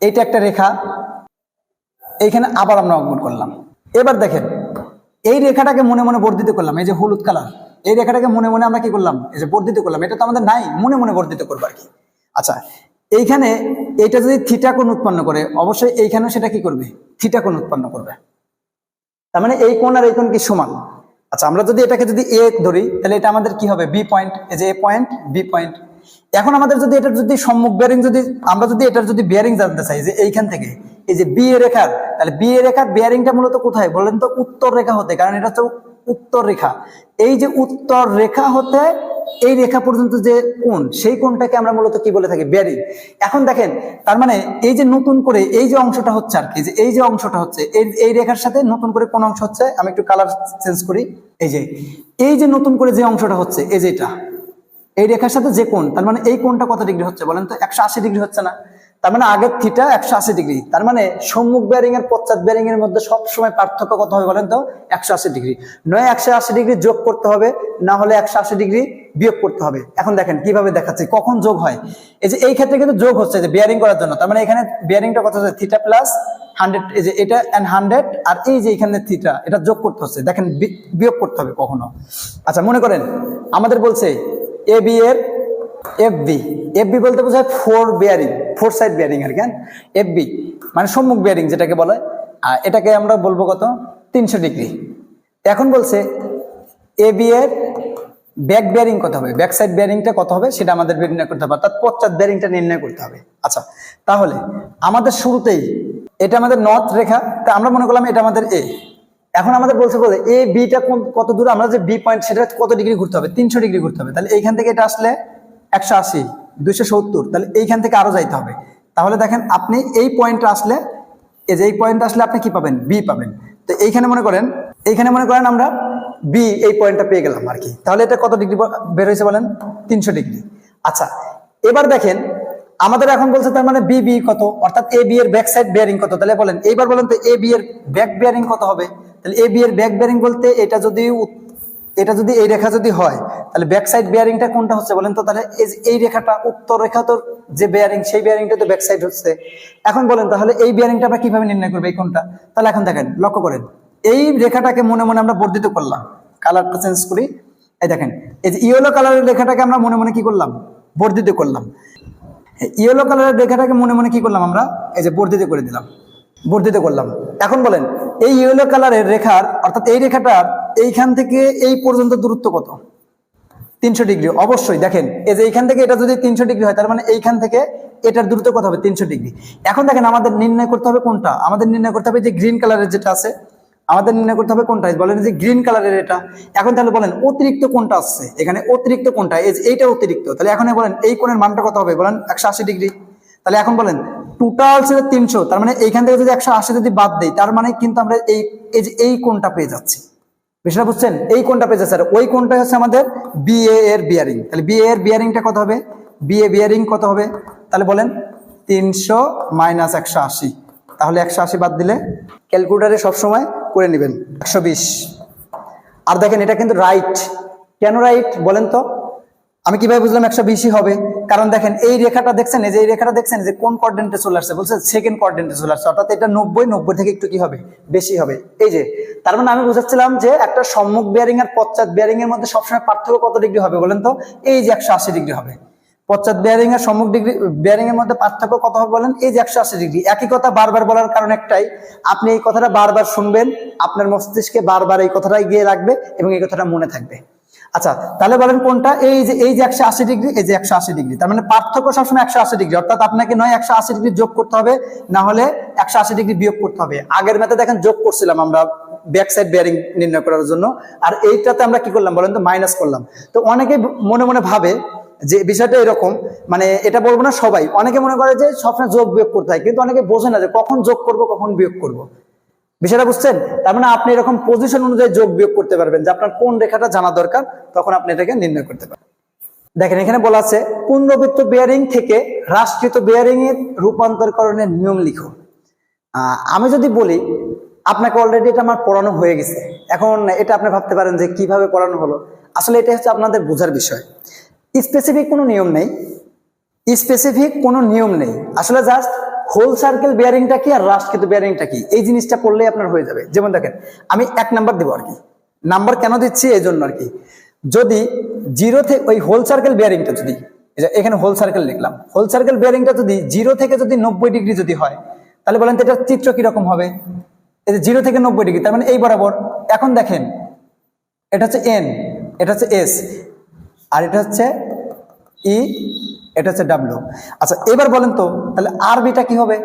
এইটা একটা রেখা, এইখানে আবার আমরা অঙ্কন করলাম। এবার দেখেন এই রেখাটাকে মনে মনে বর্ধিত করলাম, এই যে হলুদ কালার, এই রেখাটাকে মনে মনে আমরা কি করলাম, এই যে বর্ধিত করলাম। এটা তো আমাদের নাই, মনে মনে বর্ধিত করবো আর কি। আচ্ছা, এইখানে এইটা যদি থিটা কোণ উৎপন্ন করে, অবশ্যই এইখানেও সেটা কি করবে, থিটা কোণ উৎপন্ন করবে। তার মানে এই কোণ আর এই কোণ কি সমান? আচ্ছা, আমরা যদি এটাকে যদি এ ধরি, তাহলে এটা আমাদের কি হবে, বি পয়েন্ট। এই যে এ পয়েন্ট, বি পয়েন্ট। এখন আমাদের যদি এটা যদি সম্মুখ বিয়ারিং, যদি আমরা যদি এটার যদি বিয়ারিং জানতে চাই, যে এইখান থেকে এই যে বি এ রেখার, তাহলে বি এ রেখার বিয়ারিংটা মূলত কোথায় বলেন তো? উত্তর রেখা হতে, কারণ এটা হচ্ছে উত্তর রেখা। এই যে উত্তর রেখা হতে এই রেখা পর্যন্ত যে কোণ, সেই কোণটাকে আমরা মূলত কি বলে থাকি, বিয়ারিং। এখন দেখেন, তার মানে এই যে নতুন করে এই যে অংশটা হচ্ছে আর কি, যে এই যে অংশটা হচ্ছে এই রেখার সাথে নতুন করে কোন অংশ হচ্ছে, আমি একটু কালার চেঞ্জ করি। এই যে নতুন করে যে অংশটা হচ্ছে, এই যে এটা, এই রেখার সাথে যে কোণ, তার মানে এই কোণটা কত ডিগ্রি হচ্ছে বলেন তো? 180 ডিগ্রি হচ্ছে না? তার মানে আগের থিটা 180 ডিগ্রি। তার মানে সম্মুখ বিয়ারিং এর পশ্চাৎ বিয়ারিং এর মধ্যে সবসময় পার্থক্য কত হবে বলেন তো? 180 ডিগ্রি। নয় 180 ডিগ্রি যোগ করতে হবে, না হলে 180 ডিগ্রি বিয়োগ করতে হবে। এখন দেখেন কিভাবে দেখাচ্ছি, কখন যোগ হয়। এই যে এই ক্ষেত্রে কিন্তু যোগ হচ্ছে যে বিয়ারিং করার জন্য, তার মানে এখানে বিয়ারিংটা কত হচ্ছে, থিটা প্লাস 100, এই যে এটা এন্ড 100, আর এই যে এখানে থিটা, এটা যোগ করতে হচ্ছে, দেখেন বিয়োগ করতে হবে কখনো। আচ্ছা, মনে করেন আমাদের বলছে এ বি এর এফবি, এফবি বলতে বোঝায় fore bearing, fore side bearing আর কি। এফবি মানে সম্মুখ বিয়ারিং যেটাকে বলে, আর এটাকে আমরা বলবো কত, 300 ডিগ্রি। এখন বলছে এ বি এর ব্যাক বিয়ারিং কত হবে, ব্যাক সাইড বিয়ারিংটা কত হবে সেটা আমাদের নির্ণয় করতে হবে, অর্থাৎ পশ্চাৎ বিয়ারিংটা নির্ণয় করতে হবে। আচ্ছা, তাহলে আমাদের শুরুতেই এটা আমাদের নর্থ রেখা, তা আমরা মনে করলাম এটা আমাদের এ। এখন আমাদের বলছে বলে এ বিটা কত দূর, আমরা যে বি পয়েন্ট সেটা কত ডিগ্রি ঘুরতে হবে, 300 ডিগ্রি ঘুরতে হবে। তাহলে এইখান থেকে এটা আসলে 180, 270, তাহলে এইখান থেকে আরো যাইতে হবে। তাহলে দেখেন আপনি এই পয়েন্টে আসলে, এই যে এই পয়েন্টে আসলে আপনি কি পাবেন, বি পাবেন। তো এইখানে মনে করেন আমরা বি এই পয়েন্টটা পেয়ে গেলাম আর কি। তাহলে এটা কত ডিগ্রি বের হয়েছে বলেন, 300 ডিগ্রি। আচ্ছা, এবার দেখেন আমাদের এখন বলছে তার মানে বি বি কত, অর্থাৎ এ বি এর ব্যাক সাইড বিয়ারিং কত। তাহলে বলেন, এইবার বলেন তো এ বি এর ব্যাক বিয়ারিং কত হবে। তাহলে এ বি এর ব্যাক বিয়ারিং বলতে এটা যদি এই রেখা যদি হয়, তাহলে ব্যাক সাইড বিয়ারিংটা কোনটা হচ্ছে বলেন তো? তাহলে এই রেখাটা, উত্তর রেখা তো যে বিয়ারিং, সেই বিয়ারিংটা তো ব্যাক সাইড হচ্ছে। এখন বলেন তাহলে এই বিয়ারিংটা আমরা কিভাবে নির্ণয় করবো, এই কোনটা? তাহলে এখন দেখেন, লক্ষ্য করেন, এই রেখাটাকে মনে মনে আমরা বর্ধিত করলাম, কালারটা চেঞ্জ করি। এই দেখেন, এই যে ইয়েলো কালারের রেখাটাকে আমরা মনে মনে কি করলাম, বর্ধিত করলাম। ইয়েলো কালারের রেখাটাকে মনে মনে কি করলাম আমরা, এই যে বর্ধিত করে দিলাম, বর্ধিত করলাম। এখন বলেন এই ইয়েলো কালারের রেখার, অর্থাৎ এই রেখাটার এইখান থেকে এই পর্যন্ত দূরত্ব কত? 300 ডিগ্রি। অবশ্যই দেখেন, এই যে এইখান থেকে এটা যদি 300 ডিগ্রি হয়, তার মানে এইখান থেকে এটার দূরত্ব কত হবে, 300 ডিগ্রি। এখন দেখেন আমাদের নির্ণয় করতে হবে কোনটা, আমাদের নির্ণয় করতে হবে যে গ্রিন কালারের যেটা আছে, আমাদের নির্ণয় করতে হবে কোনটা, বলেন যে গ্রিন কালারের এটা। এখন তাহলে বলেন অতিরিক্ত কোনটা আসছে এখানে, অতিরিক্ত কোনটা, এইটা অতিরিক্ত। তাহলে এখন বলেন এই কোণের মানটা কত হবে বলেন, 180 ডিগ্রি। তাহলে এখন বলেন টোটাল ছিল 300, তার মানে এইখান থেকে যদি 180 যদি বাদ দেই, তার মানে কিন্তু আমরা এই যে এই কোণটা পেয়ে যাচ্ছি। বিষয়টা বুঝছেন? এই কোণটা পেয়ে যাচ্ছে, আর ওই কোণটা হচ্ছে আমাদের বিএ এর বিয়ারিং। তাহলে বিএ এর বিয়ারিংটা কত হবে? বিএ বিয়ারিং কত হবে? তাহলে বলেন 300 মাইনাস 180, তাহলে 180 বাদ দিলে ক্যালকুলেটারে সবসময় করে নেবেন 120। আর দেখেন এটা কিন্তু রাইট। কেন রাইট বলেন তো? আমি কিভাবে বুঝলাম 120ই হবে? কারণ দেখেন এই রেখাটা দেখছেন, এই যে এই রেখাটা দেখছেন যে কোন কোয়াড্রেন্টে চলে আসছে, বলছে সেকেন্ড কোয়াড্রেন্টে চলে আসছে, অর্থাৎ এটা 90 থেকে একটু কি হবে? বেশি হবে। এই যে তার মানে আমি বুঝাচ্ছিলাম যে একটা সম্মুখ বিয়ারিং আর পশ্চাৎ বিয়ারিং এর মধ্যে সবসময় পার্থক্য কত ডিগ্রি হবে বলেন তো? এই যে 180 ডিগ্রি হবে। পশ্চাৎ বিয়ারিং আর সম্মুখ বিয়ারিং এর মধ্যে পার্থক্য কত হবে বলেন? এই যে 180 ডিগ্রি। একই কথা বারবার বলার কারণ একটাই, আপনি এই কথাটা বারবার শুনবেন, আপনার মস্তিষ্কে বারবার এই কথাটাই গিয়ে রাখবে এবং এই কথাটা মনে থাকবে। আচ্ছা, তাহলে বলেন কোনটা? এই যে 180 ডিগ্রি, এই যে 180 ডিগ্রি, তার মানে পার্থক্য সবসময় 180 ডিগ্রি, অর্থাৎ আপনাকে নয় 180 ডিগ্রি যোগ করতে হবে, না হলে 180 ডিগ্রি বিয়োগ করতে হবে। আগের ম্যাথে দেখেন যোগ করছিলাম আমরা ব্যাক সাইড বিয়ারিং নির্ণয় করার জন্য, আর এইটাতে আমরা কি করলাম বলেন তো? মাইনাস করলাম। তো অনেকে মনে মনে ভাবে যে বিষয়টা এরকম, মানে এটা বলবো না সবাই, অনেকে মনে করে যে সবসময় যোগ বিয়োগ করতে হয়, কিন্তু অনেকে বোঝে না যে কখন যোগ করব কখন বিয়োগ করব। বিষয়টা বুঝছেন? তার মানে আপনি এরকম পজিশন অনুযায়ী যোগ বিয়োগ করতে পারবেন, যে আপনার কোন রেখাটা জানা দরকার, তখন আপনি এটাকে নির্ণয় করতে পারবেন। দেখেন এখানে বলা আছে পুনরাবৃত্ত বিয়ারিং থেকে হ্রাসকৃত বিয়ারিং এর রূপান্তরকরণের নিয়ম লিখো। আমি যদি বলি আপনাকে অলরেডি এটা আমার পড়ানো হয়ে গেছে, এখন এটা আপনি ভাবতে পারেন যে কিভাবে পড়ানো হলো। আসলে এটা হচ্ছে আপনাদের বোঝার বিষয়। স্পেসিফিক কোনো নিয়ম নেই, স্পেসিফিক কোনো নিয়ম নেই, আসলে জাস্ট হোল সার্কেল বিয়ারিংটা কি আর হ্রাসকৃত বিয়ারিংটা কি, এই জিনিসটা পড়লেই আপনার হয়ে যাবে। যেমন দেখেন আমি 1 নাম্বার দেবো আর কি, নাম্বার কেন দিচ্ছি এই জন্য আর কি। যদি 0 থেকে ওই হোল সার্কেল বিয়ারিংটা যদি এখানে হোল সার্কেল লিখলাম, হোল সার্কেল বিয়ারিংটা যদি 0 থেকে যদি 90 ডিগ্রি যদি হয়, তাহলে বলেন তো এটার চিত্র কিরকম হবে? এই যে 0 থেকে 90 ডিগ্রি, তার মানে এই বরাবর। এখন দেখেন এটা হচ্ছে এন, এটা হচ্ছে এস, আর এটা হচ্ছে ই, এটা হচ্ছে ডাব্লিউ। আচ্ছা এবার বলেন তো তাহলে আরবিটা কি হবে?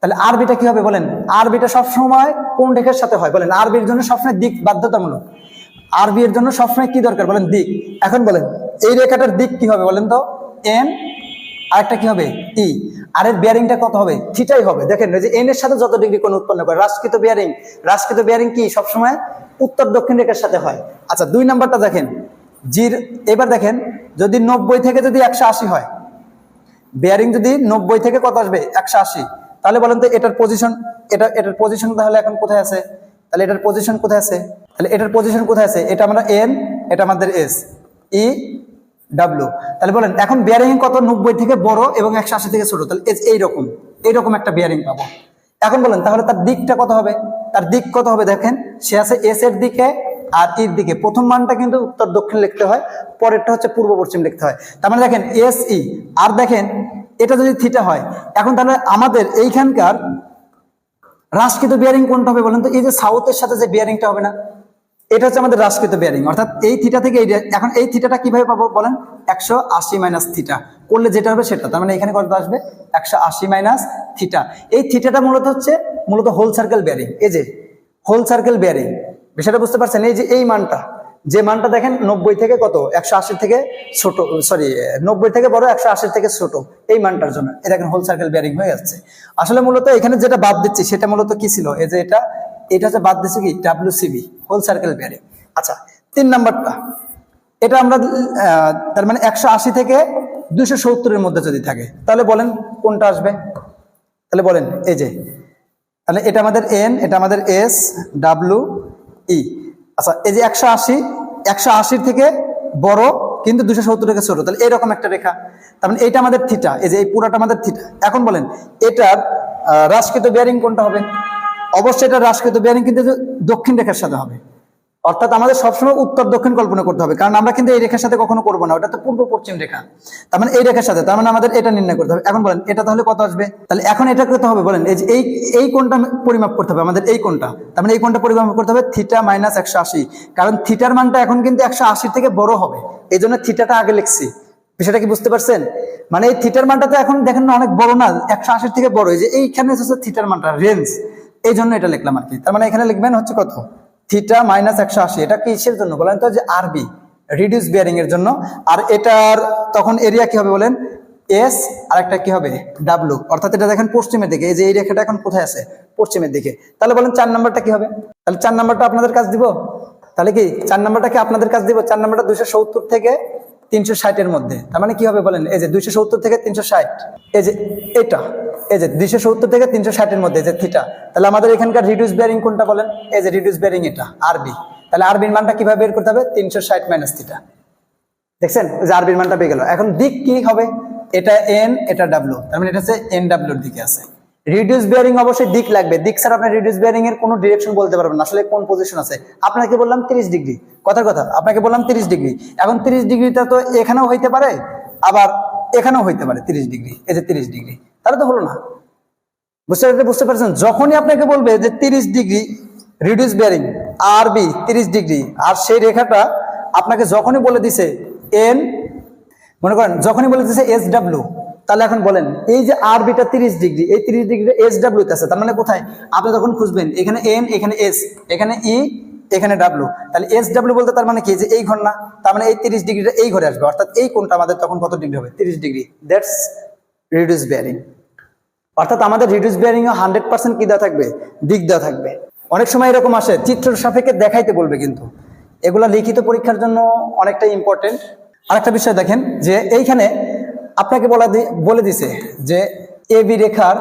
তাহলে আরবিটা কি হবে বলেন? আরবিটা সবসময় কোন রেখার সাথে হয় বলেন? আরবির জন্য সবসময় দিক বাধ্যতামূলক। আরবি এর জন্য সবসময় কি দরকার বলেন? দিক। এখন বলেন এই রেখাটার দিক কি হবে বলেন তো? এন, আরেকটা কি হবে? ই, আর এর বিয়ারিংটা কত হবে? থিটাই হবে। দেখেন যে এন এর সাথে যত ডিগ্রি কোণ উৎপন্ন করে, হ্রাসকৃত বিয়ারিং কি সবসময় উত্তর দক্ষিণ রেখার সাথে হয়। আচ্ছা 2 নাম্বারটা দেখেন, এবার দেখেন যদি 90 থেকে যদি 180 হয়, বিয়ারিং যদি 90 থেকে কত আসবে? 180, তাহলে বলেন তো এটার পজিশন, এটার পজিশন তাহলে এখন কোথায় আছে? তাহলে এটার পজিশন কোথায় আছে? তাহলে এটার পজিশন কোথায় আছে? এটা আমরা এন, এটা আমাদের এস, ই, ডাব্লিউ। তাহলে বলেন এখন বিয়ারিং কত? 90 থেকে বড় এবং 180 থেকে ছোট, তাহলে এইরকম একটা বিয়ারিং পাবো। এখন বলেন তাহলে তার দিকটা কত হবে? তার দিক কত হবে? দেখেন সে আছে এস এর দিকে আর ইর দিকে। প্রথম মানটা কিন্তু উত্তর দক্ষিণ লিখতে হয়, পরেরটা হচ্ছে পূর্ব পশ্চিম লিখতে হয়। তার মানে দেখেন এস ই, আর দেখেন এটা যদি থিটা হয়, এখন তাহলে আমাদের এইখানকার হ্রাসকৃত বিয়ারিং কোনটা হবে বলেন তো? এই যে সাউথের সাথে যে বিয়ারিংটা হবে না, এটা হচ্ছে আমাদের হ্রাসকৃত বিয়ারিং, অর্থাৎ এই থিটা থেকে এই। এখন এই থিটাটা কিভাবে পাবো বলেন? 180 মাইনাস থিটা করলে যেটা হবে সেটা, তার মানে এখানে কত আসবে? 180 মাইনাস থিটা। এই থিটাটা মূলত হোল সার্কেল বিয়ারিং। এই যে হোল সার্কেল বিয়ারিং, বিষয়টা বুঝতে পারছেন? এই যে এই মানটা, যে মানটা দেখেন 90 থেকে কত? 180 থেকে ছোট, সরি 90 থেকে বড়, 180 থেকে ছোট, এই মানটার জন্য এটা দেখেন হোল সার্কেল বিয়ারিং হয়ে যাচ্ছে। আসলে মূলত এখানে যেটা বাদ দিচ্ছি সেটা মূলত কি ছিল? এই যে এটা হচ্ছে বাদ দিচ্ছে কি? ডাব্লিউসিবি, হোল সার্কেল বিয়ারিং। আচ্ছা 3 নাম্বারটা, এটা আমরা তার মানে 180 থেকে 270 এর মধ্যে যদি থাকে, তাহলে বলেন কোনটা আসবে? তাহলে বলেন এই যে, তাহলে এটা আমাদের এন, এটা আমাদের এস, ডাব্লিউ, ই। আচ্ছা এই যে 180 থেকে বড় কিন্তু 270 থেকে ছোট, তাহলে এরকম একটা রেখা। তার মানে এইটা আমাদের থিটা, এই যে এই পুরাটা আমাদের থিটা। এখন বলেন এটার হ্রাসকৃত বিয়ারিং কোনটা হবে? অবশ্যই এটা হ্রাসকৃত বিয়ারিং কিন্তু দক্ষিণ রেখার সাথে হবে, অর্থাৎ আমাদের সবসময় উত্তর দক্ষিণ কল্পনা করতে হবে, কারণ আমরা কিন্তু এই রেখার সাথে কখনো করবো না, ওটা তো পূর্ব পশ্চিম রেখা। তার মানে এই রেখার সাথে, তার মানে আমাদের এটা নির্ণয় করতে হবে। এখন বলেন এটা তাহলে কত আসবে? তাহলে এখন এটা করতে হবে বলেন এই যে এই কোণটা পরিমাপ করতে হবে আমাদের, এই কোণটা, তার মানে এই কোণটা পরিমাপ করতে হবে থিটা মাইনাস 180, কারণ থিটার মানটা এখন কিন্তু 180 থেকে বড় হবে, এই জন্য থিটাটা আগে লিখছি। বিষয়টা কি বুঝতে পারছেন? মানে এই থিটার মানটা তো এখন দেখেন না অনেক বড় না, 180 থেকে বড়, এই যে এইখানে হচ্ছে থিটার মানটা রেঞ্জ, এই জন্য এটা লিখলাম আর কি। তার মানে এখানে লিখবেন হচ্ছে কত? Theta minus 180। এটা কিসের জন্য বলেন তো? যে আরবি, রিডিউস বিয়ারিং এর জন্য। আর এটার তখন এরিয়া কি হবে বলেন? এস আর একটা কি হবে ডাব্লু, অর্থাৎ এটা দেখেন পশ্চিমের দিকে, এই যে এই রেখাটা এখন কোথায় আছে পশ্চিমের দিকে। তাহলে বলেন 4 নাম্বারটা কি হবে? তাহলে 4 নাম্বারটা আপনাদের কাজ দিব, তাহলে কি 4 নাম্বারটা কি আপনাদের কাজ দিব? 4 নাম্বারটা 270 থেকে 360 এর মধ্যে, তার মানে কি হবে বলেন? এই যে 270 থেকে 360, এই যে এটা, এই যে 270 থেকে 360 এর মধ্যে যে থিটা, তাহলে আমাদের এখানকার রিডিউস বেয়ারিং কোনটা বলেন? এই যে রিডিউস বেয়ারিং এটা আরবি। তাহলে আরবির মানটা কিভাবে বের করতে হবে? 360 মাইনাস থিটা। দেখছেন যে আরবির মানটা পেয়ে গেল। এখন দিক কি হবে? এটা এন, এটা ডাব্লু, তার মানে এটা হচ্ছে এন ডাব্লুর দিকে আছে। রিডিউস বেয়ারিং অবশ্যই দিক লাগবে, দিক ছাড়া আপনি রিডিউস বেয়ারিং এর কোনো ডিরেকশন বলতে পারবেন না, আসলে কোন পজিশন আছে। আপনাকে বললাম 30 ডিগ্রি, কথার কথা আপনাকে বললাম 30 ডিগ্রি। এখন 30 ডিগ্রিটা তো এখানেও হইতে পারে, আবার এখানেও হইতে পারে 30 ডিগ্রি, এই যে 30 ডিগ্রি, তাহলে তো হলো না। বুঝতে পারছেন? যখনই আপনাকে বলবে যে 30 ডিগ্রি রিডিউস বেয়ারিং আরবি 30 ডিগ্রি, আর সেই রেখাটা আপনাকে যখনই বলে দিছে এন, মনে করেন যখনই বলে দিছে এস ডাব্লু, তাহলে এখন বলেন এই যে আরবিটা 30 ডিগ্রি, এই 30 ডিগ্রি এস ডাব্লু তে আছে, তার মানে কোথায়? আপনি তখন খুঁজবেন এখানে এন, এখানে এস, এখানে ই, এখানে ডাব্লু। তাহলে এস ডাব্লু বলতে তার মানে কি? যে এই ঘর না, তার মানে এই 30 ডিগ্রিটা এই ঘরে আসবে, অর্থাৎ এই কোণটা আমাদের তখন কত ডিগ্রি হবে? 30 ডিগ্রি। That's reduce bearing. অর্থাৎ আমাদের রিডিউস বেয়ারিং এ 100% কি দেওয়া থাকবে? দিক দেওয়া থাকবে। অনেক সময় এরকম আসে চিত্র সাপেক্ষে দেখাইতে বলবে, কিন্তু এগুলা লিখিত পরীক্ষার জন্য অনেকটা ইম্পর্টেন্ট। আরেকটা বিষয় দেখেন যে এইখানে আপনাকে বলে দিছে যে এ বি রেখার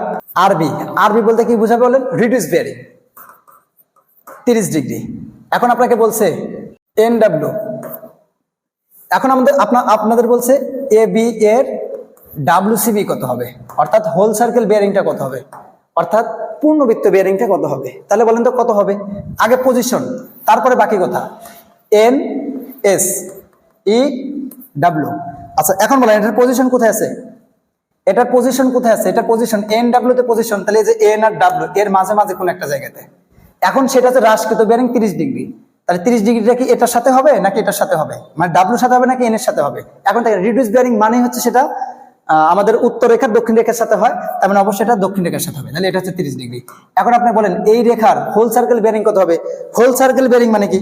আরবি, আরবি বলতে কি বোঝাবে বলেন? Reduce bearing 30 degree. এখন আপনাকে বলছে এন ডাব্লু, এখন আপনাদের বলছে এ বি এর ডাব্লুসিবি কত হবে, অর্থাৎ হোল সার্কেল বেয়ারিংটা কত হবে, অর্থাৎ পূর্ণবৃত্ত বেয়ারিংটা কত হবে। তাহলে বলেন তো কত হবে? আগে পজিশন, তারপরে বাকি কথা। N S E W. আচ্ছা এখন বলেন এটার পজিশন কোথায় আছে? এটার পজিশন কোথায় আছে? এটার পজিশন এন ডাব্লু তে পজিশন, তাহলে এই যে এন আর ডাব্লু এর মাঝে মাঝে কোন একটা জায়গাতে। এখন সেটা হচ্ছে হ্রাসকৃত বেয়ারিং 30 ডিগ্রি, তাহলে 30 ডিগ্রিটা কি এটার সাথে হবে নাকি এটার সাথে হবে? মানে ডাব্লুর সাথে হবে নাকি এন এর সাথে হবে? এখন থেকে রিডিউস বেয়ারিং মানে হচ্ছে সেটা আমাদের উত্তর রেখার দক্ষিণ রেখার সাথে হয়, তার মানে অবশ্যই এটা দক্ষিণ রেখার সাথে হবে, তাহলে এটা হচ্ছে 30 ডিগ্রি। এখন আপনি বলেন এই রেখার হোল সার্কেল বেয়ারিং কত হবে? হোল সার্কেল বেয়ারিং মানে কি?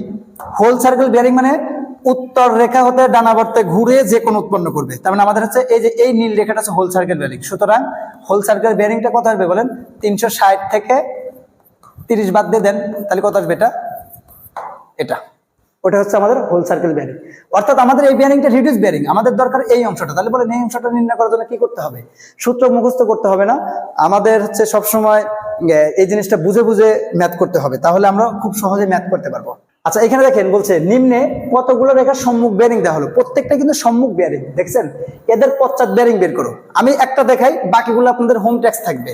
হোল সার্কেল বেয়ারিং মানে উত্তর রেখা হতে ডানাবর্তে ঘুরে যে কোন উৎপন্ন করবে, তার মানে আমাদের হচ্ছে এই যে এই নীল রেখাটা হচ্ছে হোল সার্কেল বেয়ারিং। সুতরাং হোল সার্কেল বেয়ারিংটা কত আসবে বলেন? 360 থেকে 30 বাদ দিয়ে দেন, তাহলে কত আসবে? এটা ওটা হচ্ছে আমাদের হোল সার্কেল বেয়ারিং। অর্থাৎ আমাদের এই বেয়ারিংটা রিডিউস বেয়ারিং, আমাদের দরকার এই অংশটা। তাহলে বলেন এই অংশটা নির্ণয় করার জন্য কি করতে হবে? সূত্র মুখস্থ করতে হবে না, আমাদের হচ্ছে সবসময় এই জিনিসটা বুঝে বুঝে ম্যাথ করতে হবে, তাহলে আমরা খুব সহজে ম্যাথ করতে পারবো। আচ্ছা এখানে দেখেন বলছে নিম্নে কতগুলো রেখার সম্মুখ বেয়ারিং দেওয়া হলো, প্রত্যেকটা কিন্তু সম্মুখ বেয়ারিং। দেখছেন? এদের পশ্চাৎ বেয়ারিং বের করো। আমি একটা দেখাই, বাকিগুলো আপনাদের হোম ট্যাক্স থাকবে,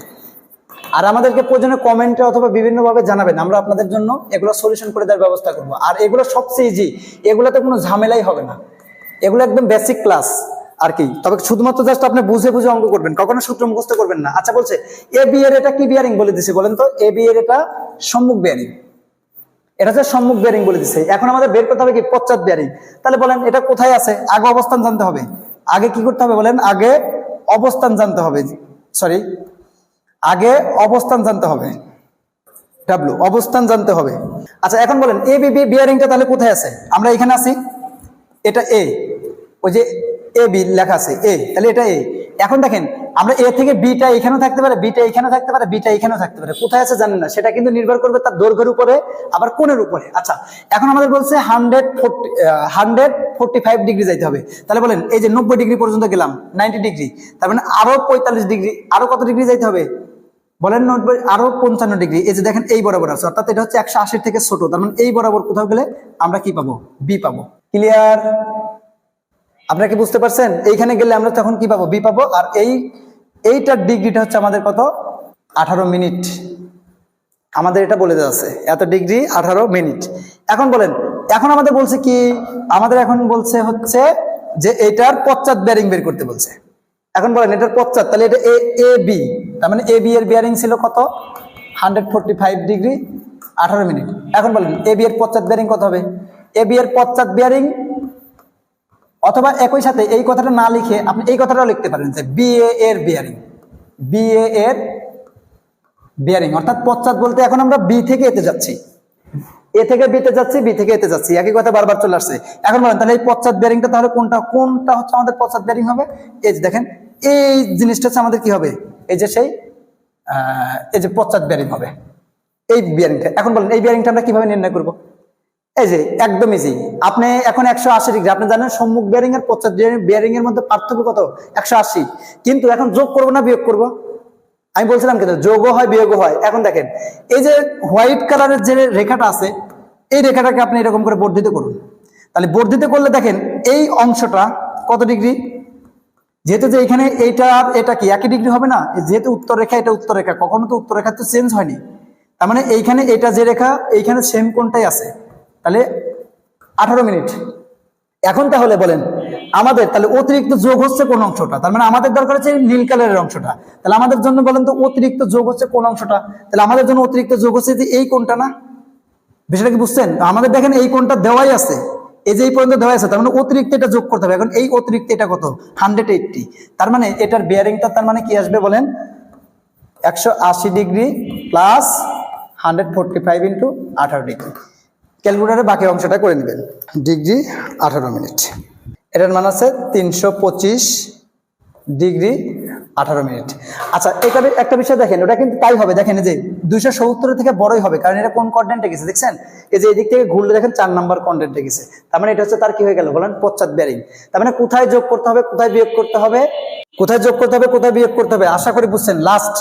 আর আমাদেরকে প্রয়োজনে কমেন্টে অথবা বিভিন্ন ভাবে জানাবেন, আমরা আপনাদের জন্য এগুলো সলিউশন করে দেওয়ার ব্যবস্থা করব। আর এগুলো সবচেয়ে ইজি, এগুলোতে কোনো ঝামেলাই হবে না, এগুলো একদম বেসিক ক্লাস আর কি। তবে শুধুমাত্র জাস্ট আপনি বুঝে বুঝে অঙ্ক করবেন, কখনো সূত্র মুখস্থ করবেন না। আচ্ছা বলছে এ বি এর এটা কি বিয়ারিং বলে দিছে বলেন তো? এ বি এর এটা সম্মুখ বেয়ারিং, এটা হচ্ছে সম্মুখ বেয়ারিং বলে দিছে। এখন আমাদের বের করতে হবে কি? পশ্চাৎ বেয়ারিং। তাহলে বলেন এটা কোথায় আছে? আগে অবস্থান জানতে হবে। আগে কি করতে হবে বলেন? আগে অবস্থান জানতে হবে, সরি আগে অবস্থান জানতে হবে, ডাব্লু অবস্থান জানতে হবে। আচ্ছা এখন বলেন এ বি বিয়ারিংটা তাহলে কোথায় আছে? আমরা এখানে আছি, এটা এ, ওই যে এ বি লেখা আছে এ, তাহলে এটা এ। এখন দেখেন আমরা এ থেকে বিটা এখানেও থাকতে পারে, বিটা এখানেও থাকতে পারে, বিটা এখানেও থাকতে পারে, কোথায় আছে জানেন না, সেটা কিন্তু নির্ভর করবে তার দৈর্ঘ্যের উপরে আবার কোণের উপরে। আচ্ছা এখন আমাদের বলছে 145 ডিগ্রি যাইতে হবে, তাহলে বলেন এই যে 90 ডিগ্রি পর্যন্ত গেলাম, 90 ডিগ্রি, তার মানে আরো 45 ডিগ্রি, আরো কত ডিগ্রি যাইতে হবে বলেন? 90, আরো 55 ডিগ্রি। এই যে দেখেন এই বরাবর আছে, অর্থাৎ এটা হচ্ছে 180 থেকে ছোট, তার মানে এই বরাবর কোথাও গেলে আমরা কি পাবো? বি পাবো। ক্লিয়ার? আপনারা কি বুঝতে পারছেন? এইখানে গেলে আমরা তখন কি পাবো? বি পাবো। আর এইটার ডিগ্রিটা হচ্ছে আমাদের কত? 18 মিনিট। আমাদের এটা বলে দেওয়া আছে এত ডিগ্রি 18 মিনিট। এখন বলেন, এখন আমাদের বলছে কি? আমাদের এখন বলছে হচ্ছে যে এটার পশ্চাৎ বেয়ারিং বের করতে বলছে। এখন বলেন এটার পশ্চাৎ, তাহলে এটা এ বি, তার মানে এ বি এর বেয়ারিং ছিল কত? 145 ডিগ্রি 18 মিনিট। এখন বলেন এ বি এর পশ্চাৎ বেয়ারিং কত হবে? এ বি এর পশ্চাৎ বেয়ারিং, অথবা একই সাথে এই কথাটা না লিখে আপনি এই কথাটাও লিখতে পারেন যে বি এর বেয়ারিং, বি এর বেয়ারিং, অর্থাৎ পশ্চাৎ বলতে এখন আমরা বি থেকে এতে যাচ্ছি, এ থেকে বিতে যাচ্ছি, বি থেকে এতে যাচ্ছি, একই কথা বারবার চলে আসছে। এখন বলেন তাহলে এই পশ্চাৎ বেয়ারিংটা তাহলে কোনটা হচ্ছে আমাদের পশ্চাৎ বেয়ারিং হবে? এই যে দেখেন এই জিনিসটা হচ্ছে আমাদের কি হবে, এই যে সেই এই যে পশ্চাৎ বেয়ারিং হবে এই বিয়ারিংটা। এখন বলেন এই বিয়ারিংটা আমরা কিভাবে নির্ণয় করব? এই যে একদম ইজি, আপনি এখন 180 ডিগ্রি, আপনি জানেন সম্মুখ বিয়ারিং আর পশ্চাৎ বিয়ারিং এর মধ্যে পার্থক্য কত, 180। কিন্তু এখন যোগ করব না বিয়োগ করব? আমি বলছিলাম কিন্তু যোগও হয় বিয়োগও হয়। এখন দেখেন এই যে হোয়াইট কালারের যে রেখাটা আছে, এই রেখাটাকে আপনি এরকম করে বর্ধিত করুন। তাহলে বর্ধিত করলে দেখেন এই অংশটা কত ডিগ্রি, যেহেতু যে এখানে এইটা আর এটা কি একই ডিগ্রি হবে না, যেহেতু উত্তর রেখা এটা উত্তর রেখা, কখনো তো উত্তর রেখা তো চেঞ্জ হয়নি, তার মানে এইখানে এটা যে রেখা এইখানে সেম কোণটাই আছে। তাহলে 18 মিনিট। এখন তাহলে বলেন আমাদের তাহলে অতিরিক্ত যোগ হচ্ছে কোন অংশটা, তার মানে আমাদের দরকার হচ্ছে নীল কালারের অংশটা। তাহলে আমাদের জন্য বলেন তো অতিরিক্ত যোগ হচ্ছে কোন অংশটা? তাহলে আমাদের জন্য অতিরিক্ত যোগ হচ্ছে যে এই কোণটা না, বিষয়টা কি বুঝছেন? আমাদের দেখেন এই কোণটা দেওয়াই আছে, এই যে এই পর্যন্ত দেওয়া আছে, তার মানে অতিরিক্ত এটা যোগ করতে হবে। এখন এই অতিরিক্ত এটা কত, 180, তার মানে এটার বিয়ারিংটা তার মানে কি আসবে বলেন, 180 ডিগ্রি প্লাস 145 ইন্টু 18 ডিগ্রি। ক্যালকুলেটারে বাকি অংশটা করে নেবেন, ডিগ্রি 18 মিনিট, এটার মান আছে 325 ডিগ্রি 18 মিনিট। আচ্ছা এটা একটা বিষয় দেখেন, ওটা কিন্তু তাই হবে, দেখেন এই যে 270 থেকে বড়ই হবে, কারণ এটা কোন কোয়াড্রেন্টে গেছে দেখছেন, এই যে এদিক থেকে ঘুরলে দেখেন 4 নাম্বার কোয়াড্রেন্টে গেছে, তার মানে এটা হচ্ছে তার কি হয়ে গেল বলেন, পশ্চাৎ বেয়ারিং। তার মানে কোথায় যোগ করতে হবে কোথায় বিয়োগ করতে হবে, কোথায় যোগ করতে হবে কোথায় বিয়োগ করতে হবে, আশা করি বুঝছেন। লাস্ট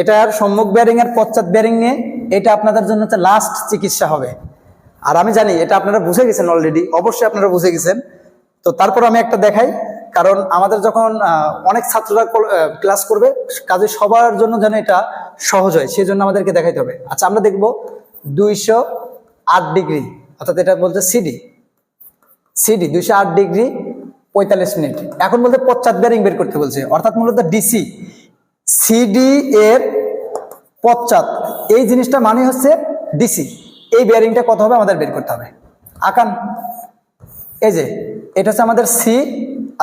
এটার সম্মুখ বেয়ারিং এর পশ্চাৎ বেয়ারিং এ এটা আপনাদের জন্য হচ্ছে লাস্ট চিকিৎসা হবে। আর আমি জানি এটা আপনারা বুঝে গেছেন অলরেডি, অবশ্যই আপনারা বুঝে গেছেন। তো তারপর আমি একটা দেখাই, কারণ আমাদের যখন অনেক ছাত্ররা ক্লাস করবে, কাজে সবার জন্য যেন এটা সহজ হয়, সেই জন্য আমাদেরকে দেখাইতে হবে। আচ্ছা আমরা দেখব 208 ডিগ্রি, অর্থাৎ এটা বলছে সিডি, সিডি 208 ডিগ্রি 45 মিনিট। এখন বলতে পশ্চাৎ বেয়ারিং বের করতে বলছে, অর্থাৎ মূলত ডিসি, সিডি এর পশ্চাৎ এই জিনিসটা মানে হচ্ছে ডিসি, এই বেয়ারিংটা কত হবে আমাদের বের করতে হবে। আকান এই যে এটা হচ্ছে আমাদের সি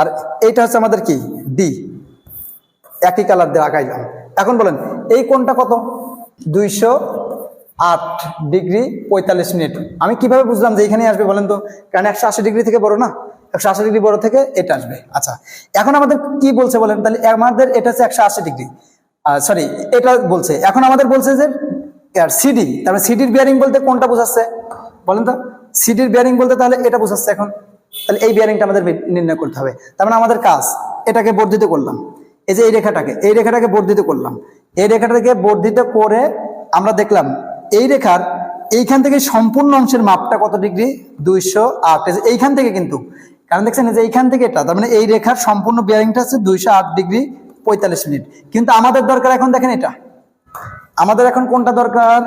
আর এইটা হচ্ছে আমাদের কি ডি, একই কালার দিয়ে আঁকাইলাম। এখন বলেন এই কোণটা কত, 208 ডিগ্রি 45 মিনিট। আমি কিভাবে বুঝলাম যে এখানে আসবে বলেন তো, কারণ 180 ডিগ্রি থেকে বড় না, 180 ডিগ্রি বড় থেকে এটা আসবে। আচ্ছা এখন আমাদের কি বলছে বলেন, তাহলে আমাদের এটা হচ্ছে 180 ডিগ্রি, সরি এটা বলছে। এখন আমাদের বলছে যে সিডি, তাহলে সিডির বিয়ারিং বলতে কোনটা বোঝাচ্ছে বলেন তো, সিডির বিয়ারিং বলতে তাহলে এটা বোঝাচ্ছে। এখন তাহলে এই বিয়ারিংটা আমাদের নির্ণয় করতে হবে। তার মানে আমাদের কাজ, এটাকে বর্ধিত করলাম, এই যে এই রেখাটাকে বর্ধিত করলাম, এই রেখাটাকে বর্ধিত করে আমরা দেখলাম এই রেখার এইখান থেকে সম্পূর্ণ অংশের মাপটা কত ডিগ্রি, 208। এইখান থেকে কিন্তু, কারণ দেখছেন যে এইখান থেকে এটা, তার মানে এই রেখার সম্পূর্ণ বিয়ারিংটা হচ্ছে 208 ডিগ্রি 45 মিনিট। কিন্তু আমাদের দরকার এখন দেখেন এটা, আমাদের এখন কোনটা দরকার,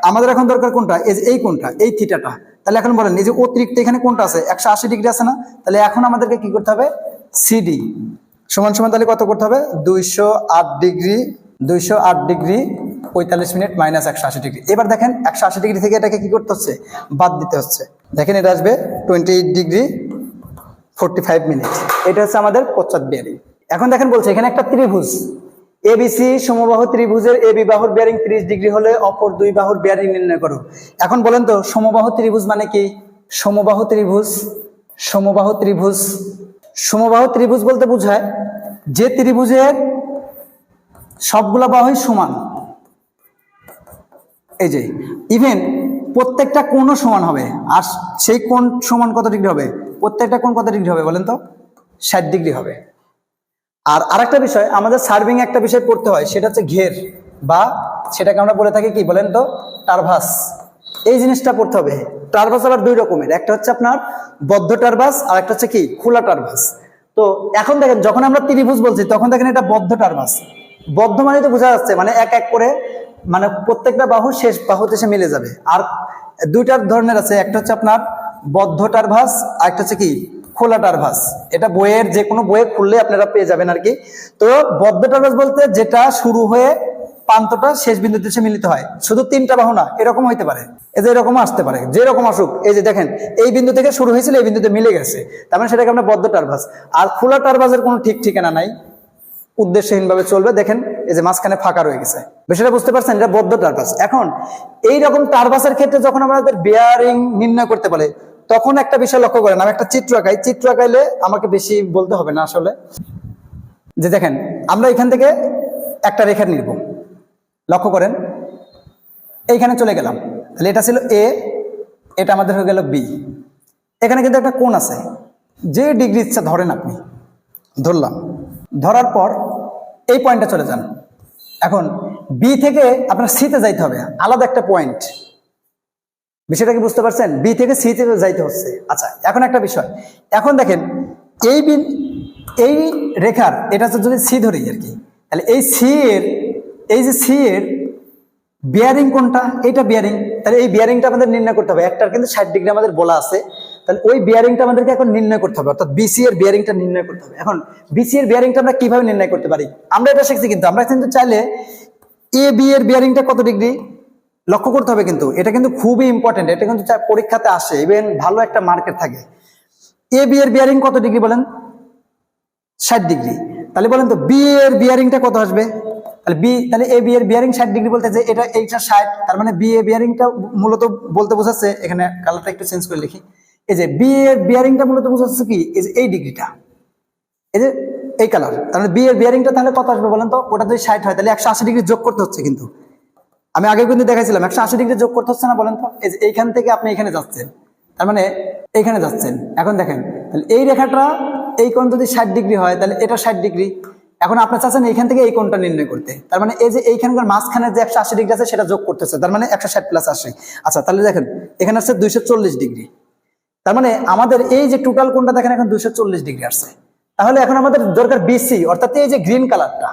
আমাদের এখন দরকার কোনটা, এই কোনটা, এই থিটাটা। তাহলে এখন বলেন এই যে অতিরিক্ত এখানে কোনটা আছে, 180 ডিগ্রি আছে না, তাহলে এখন আমাদেরকে কি করতে হবে, সিডি সমান সমান তাহলে কত করতে হবে, 208 ডিগ্রি 45 মিনিট মাইনাস 180 ডিগ্রি। এবার দেখেন 180 ডিগ্রি থেকে এটাকে কি করতে হচ্ছে, বাদ দিতে হচ্ছে। দেখেন এটা আসবে 28 ডিগ্রি 45 মিনিট, এটা হচ্ছে আমাদের পশ্চাৎ বেয়ারিং। এখন দেখেন বলছে এখানে একটা ত্রিভুজ এবিসি, সমবাহু ত্রিভুজের এবি বাহুর বেয়ারিং 30 ডিগ্রি হলে অপর দুই বাহুর বেয়ারিং নির্ণয় করো। এখন বলেন তো সমবাহু ত্রিভুজ মানে কি, সমবাহু ত্রিভুজ বলতে বোঝায় যে ত্রিভুজের সবগুলা বাহুই সমান, এই যে ইভেন প্রত্যেকটা কোণও সমান হবে। আর সেই কোণ সমান কত ডিগ্রি হবে, প্রত্যেকটা কোণ কত ডিগ্রি হবে বলেন তো, 60 ডিগ্রি হবে। আর আরেকটা বিষয় আমাদের সার্ভিং একটা বিষয় পড়তে হয়, সেটা হচ্ছে ঘের, বা সেটাকে আমরা বলে থাকি কি বলেন তো, টারভাস। এই জিনিসটা পড়তে হবে। টারভাস আবার দুই রকমের, একটা হচ্ছে আপনার বদ্ধ টারভাস আর একটা হচ্ছে কি খোলা টারভাস। তো এখন দেখেন যখন আমরা ত্রিভুজ বলছি তখন দেখেন এটা বদ্ধ টারভাস। বদ্ধ মানে তো বোঝা যাচ্ছে মানে এক এক করে, মানে প্রত্যেকটা বাহু শেষ বাহুতে এসে মিলে যাবে। আর দুইটা ধরনের আছে, একটা হচ্ছে আপনার বদ্ধ টারভাস আর একটা হচ্ছে কি খোলা টারভাস। এটা বইয়ের যে কোনো বইয়ে খুললে আপনারা পেয়ে যাবেন আর কি। তো বদ্ধ টারভাস বলতে যেটা শুরু হয়ে প্রান্তটা শেষ বিন্দুতে এসে মিলিত হয়, শুধু তিনটা বাহু না, এরকম হইতে পারে, এই যে এরকম আসতে পারে, যেরকম আসুক। এই যে দেখেন এই বিন্দু থেকে শুরু হয়েছিল, এই বিন্দুতে মিলে গেছে, তার মানে সেটাকে আমরা বদ্ধ টারভাস। আর খোলা টারভাসের কোনো ঠিক ঠিকানা নাই, উদ্দেশ্যহীন ভাবে চলবে। দেখেন এই যে মাঝখানে ফাঁকা রয়ে গেছে, বিষয়টা বুঝতে পারছেন, এটা বদ্ধ টারভাস। এখন এই রকম টারভাসের ক্ষেত্রে যখন আমাদের বেয়ারিং নির্ণয় করতে বলে তখন একটা বিষয় লক্ষ্য করেন, আমি একটা চিত্র আঁকাই, চিত্র আঁকাইলে আমাকে বেশি বলতে হবে না আসলে। যে দেখেন আমরা এখান থেকে একটা রেখা নিব, লক্ষ্য করেন এইখানে চলে গেলাম, তাহলে এটা ছিল এ, এটা আমাদের হয়ে গেল বি। এখানে কিন্তু একটা কোণ আছে, যে ডিগ্রি ইচ্ছা ধরেন আপনি, ধরলাম, ধরার পর এই পয়েন্টে চলে যান। এখন বি থেকে আপনার সিতে যাইতে হবে, আলাদা একটা পয়েন্ট। বিষয়টা কি বুঝতে পারছেন? বি থেকে সিতে যাইতে হচ্ছে। আচ্ছা, এখন একটা বিষয়, এখন দেখেন এই রেখার এটা হচ্ছে যদি সি ধরি আর কি, তাহলে এই সি এর বিয়ারিং কোনটা? এইটা বিয়ারিং। তাহলে এই বিয়ারিংটা আমাদের নির্ণয় করতে হবে। একটার কিন্তু 60 ডিগ্রি আমাদের বলা আছে, তাহলে ওই বিয়ারিংটা আমাদেরকে এখন নির্ণয় করতে হবে, অর্থাৎ বিসি এর বিয়ারিংটা নির্ণয় করতে হবে। এখন বিসি এর বিয়ারিংটা আমরা কিভাবে নির্ণয় করতে পারি? আমরা এটা শিখছি, কিন্তু আমরা কিন্তু চাইলে এ বি এর বিয়ারিংটা কত ডিগ্রি লক্ষ্য করতে হবে, কিন্তু এটা কিন্তু খুবই ইম্পর্টেন্ট। এটা কিন্তু পরীক্ষাতে আসে, ইভেন ভালো একটা মার্কেট থাকে। এ বি এর বিয়ারিং কত ডিগ্রি বলেন? 60 ডিগ্রি। তাহলে বলেন তো বি এর বিয়ারিংটা কত আসবে? তাহলে এ বি এর বিয়ারিং 60 ডিগ্রি বলতে যে এইটা 60, তার মানে বি এ বিয়ারিংটা মূলত বলতে বোঝাচ্ছে, এখানে কালারটা একটু চেঞ্জ করে লিখি, এই যে বি এর বিয়ারিংটা মূলত বোঝাচ্ছে কি, এই যে এই ডিগ্রিটা, এই যে এই কালার, তার মানে বি এর বিয়ারিংটা তাহলে কত আসবে বলেন তো? ওটা যদি 60 হয় তাহলে 180 ডিগ্রি যোগ করতে হচ্ছে, কিন্তু আমি আগে কিন্তু দেখাইছিলাম 180 ডিগ্রি যোগ করতে হচ্ছে না বলেন তো? এই যে এইখান থেকে আপনি এখানে যাচ্ছেন, তার মানে এইখানে যাচ্ছেন। এখন দেখেন তাহলে এই রেখাটা, এই কোণ যদি 60 ডিগ্রি হয় তাহলে এটা 60 ডিগ্রি। এখন আপনি চাচ্ছেন এইখান থেকে এই কোণটা নির্ণয় করতে, তার মানে এই যে এইখানকার মাঝখানে যে 180 ডিগ্রি আছে সেটা যোগ করতেছে, তার মানে 160 প্লাস 80। আচ্ছা, তাহলে দেখেন এখানে আসছে 240 ডিগ্রি, তার মানে আমাদের এই যে টোটাল কোণটা দেখেন এখন 240 ডিগ্রি আসছে। তাহলে এখন আমাদের দরকার বিসি, অর্থাৎ এই যে গ্রিন কালারটা।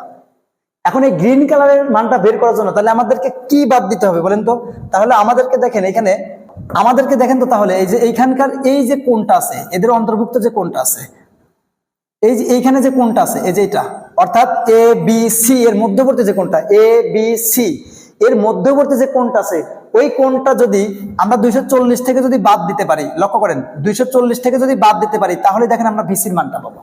এখন এই গ্রিন কালারের মানটা বের করার জন্য তাহলে আমাদেরকে কি বাদ দিতে হবে বলেন তো? তাহলে আমাদেরকে দেখেন এখানে, আমাদেরকে দেখেন তো তাহলে এই যে এইখানকার এই যে কোণটা আছে, এদের অন্তর্ভুক্ত যে কোণটা আছে, এই যে এইখানে যে কোণটা আছে, এই যে এটা, অর্থাৎ এ বি সি এর মধ্যবর্তী যে কোণটা, এ বি সি এর মধ্যবর্তী যে কোণটা আছে, ওই কোণটা যদি আমরা 240 থেকে যদি বাদ দিতে পারি, লক্ষ্য করেন 240 থেকে যদি বাদ দিতে পারি, তাহলে দেখেন আমরা বিসির মানটা পাবো।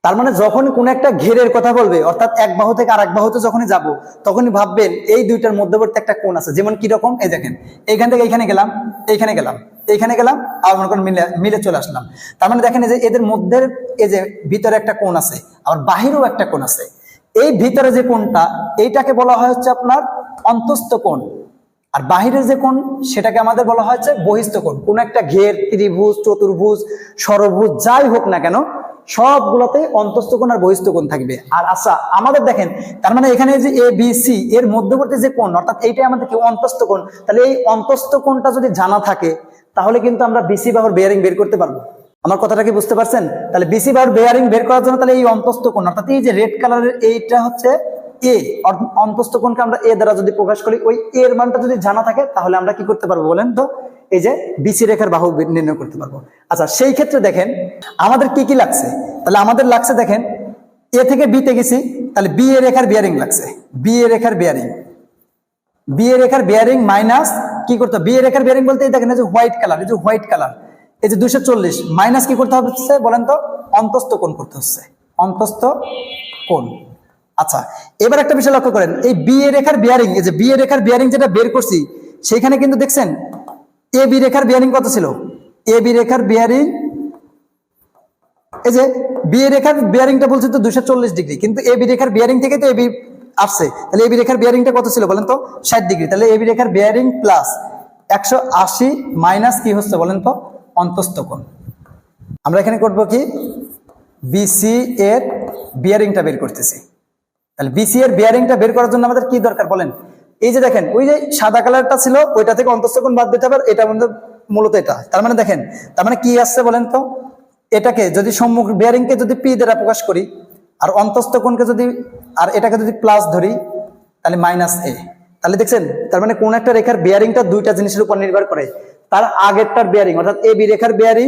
তার মানে যখন কোন একটা ঘেরের কথা বলবে, অর্থাৎ এক বাহু থেকে আরেক বাহুতে যখনই যাব, তখনই ভাববেন এই দুইটার মধ্যবর্তী একটা কোণ আছে। যেমন কি রকম? এই দেখেন এইখান থেকে এইখানে গেলাম, এইখানে গেলাম, এইখানে গেলাম, আর মনে করেন মিলে চলে আসলাম। তার মানে দেখেন এই যে এদের মধ্যে এই যে ভিতরে একটা কোণ আছে, আবার বাহিরেও একটা কোণ আছে। এই ভিতরে যে কোণটা, এইটাকে বলা হয় হচ্ছে আপনার অন্তস্থ কোণ, আর বাহিরের যে কোণ সেটাকে আমাদের বলা হচ্ছে বহিস্থ কোণ। কোন একটা ঘের, ত্রিভুজ, চতুর্ভুজ, ষড়ভুজ যাই হোক না কেন, সবগুলোতে অন্তস্থ কোণ আর বহিস্থ কোণ থাকবে। আর আচ্ছা, আমাদের দেখেন তার মানে এখানে যে এ বি সি এর মধ্যবর্তী যে কোণ, অর্থাৎ এইটাই আমাদের কি অন্তস্থ কোণ। তাহলে এই অন্তস্থ কোণটা যদি জানা থাকে, তাহলে কিন্তু আমরা বিসি বাহুর বেয়ারিং বের করতে পারবো। আমার কথাটা কি বুঝতে পারছেন? তাহলে বিসি বাহুর বেয়ারিং বের করার জন্য তাহলে এই অন্তস্থ কোণ, অর্থাৎ এই যে রেড কালারের এইটা হচ্ছে এ, অন্তস্থ কোণকে আমরা এ দ্বারা যদি প্রকাশ করি, ওই এর মানটা যদি জানা থাকে, তাহলে আমরা কি করতে পারবো বলেন তো? এই যে বিসি রেখার বাহু নির্ণয় করতে পারবো। আচ্ছা, সেই ক্ষেত্রে দেখেন আমাদের কি কি লাগছে। তাহলে আমাদের লাগছে, দেখেন এ থেকে বিতে গেছি, তাহলে বি এ রেখার বিয়ারিং লাগছে, বি এ রেখার বিয়ারিং মাইনাস কি করতে হবে? বি এ রেখার বিয়ারিং বলতে দেখেন এই যে হোয়াইট কালার, এই যে হোয়াইট কালার, এই যে 240 মাইনাস কি করতে হচ্ছে বলেন তো? অন্তস্থ কোণ করতে হচ্ছে, অন্তস্থ কোণ। আচ্ছা, এবার একটা বিষয় লক্ষ্য করেন, এই বি এ রেখার বিয়ারিং, এই যে বি এ রেখার বিয়ারিং যেটা বের করছি, সেখানে কিন্তু দেখছেন এ বি রেখার বিয়ারিং কত ছিল? এ বি রেখার বিয়ারিং, এই যে বি এ রেখার বিয়ারিংটা বলছে তো 240 ডিগ্রি, কিন্তু এ বি রেখার বিয়ারিং থেকে তো এ বি আসছে, তাহলে এ বি রেখার বিয়ারিংটা কত ছিল বলেন তো? 60 ডিগ্রি। তাহলে এ বি রেখার বিয়ারিং প্লাস 180 মাইনাস কি হচ্ছে বলেন তো? অন্তস্থ কোণ। আমরা এখানে করব কি? বিসি এর বিয়ারিংটা বের করতেছি। তাহলে বিসি এর বিয়ারিংটা বের করার জন্য আমাদের কি দরকার বলেন? এই যে দেখেন ওই যে সাদা কালারটা ছিল, ওইটা থেকে অন্তস্থ কোণ বাদ দিতে হবে, এটা আমাদের মূলত এটা। তার মানে দেখেন, তার মানে কি আসছে বলেন তো? এটাকে যদি সম্মুখ বিয়ারিংকে যদি পি দ্বারা প্রকাশ করি, আর অন্তস্থ কোণকে যদি, আর এটাকে যদি প্লাস ধরি, তাহলে মাইনাস এ। তাহলে দেখছেন, তার মানে কোন একটা রেখার বিয়ারিংটা দুইটা জিনিসের উপর নির্ভর করে। তার আগেরটার বিয়ারিং, অর্থাৎ এ বি রেখার বিয়ারিং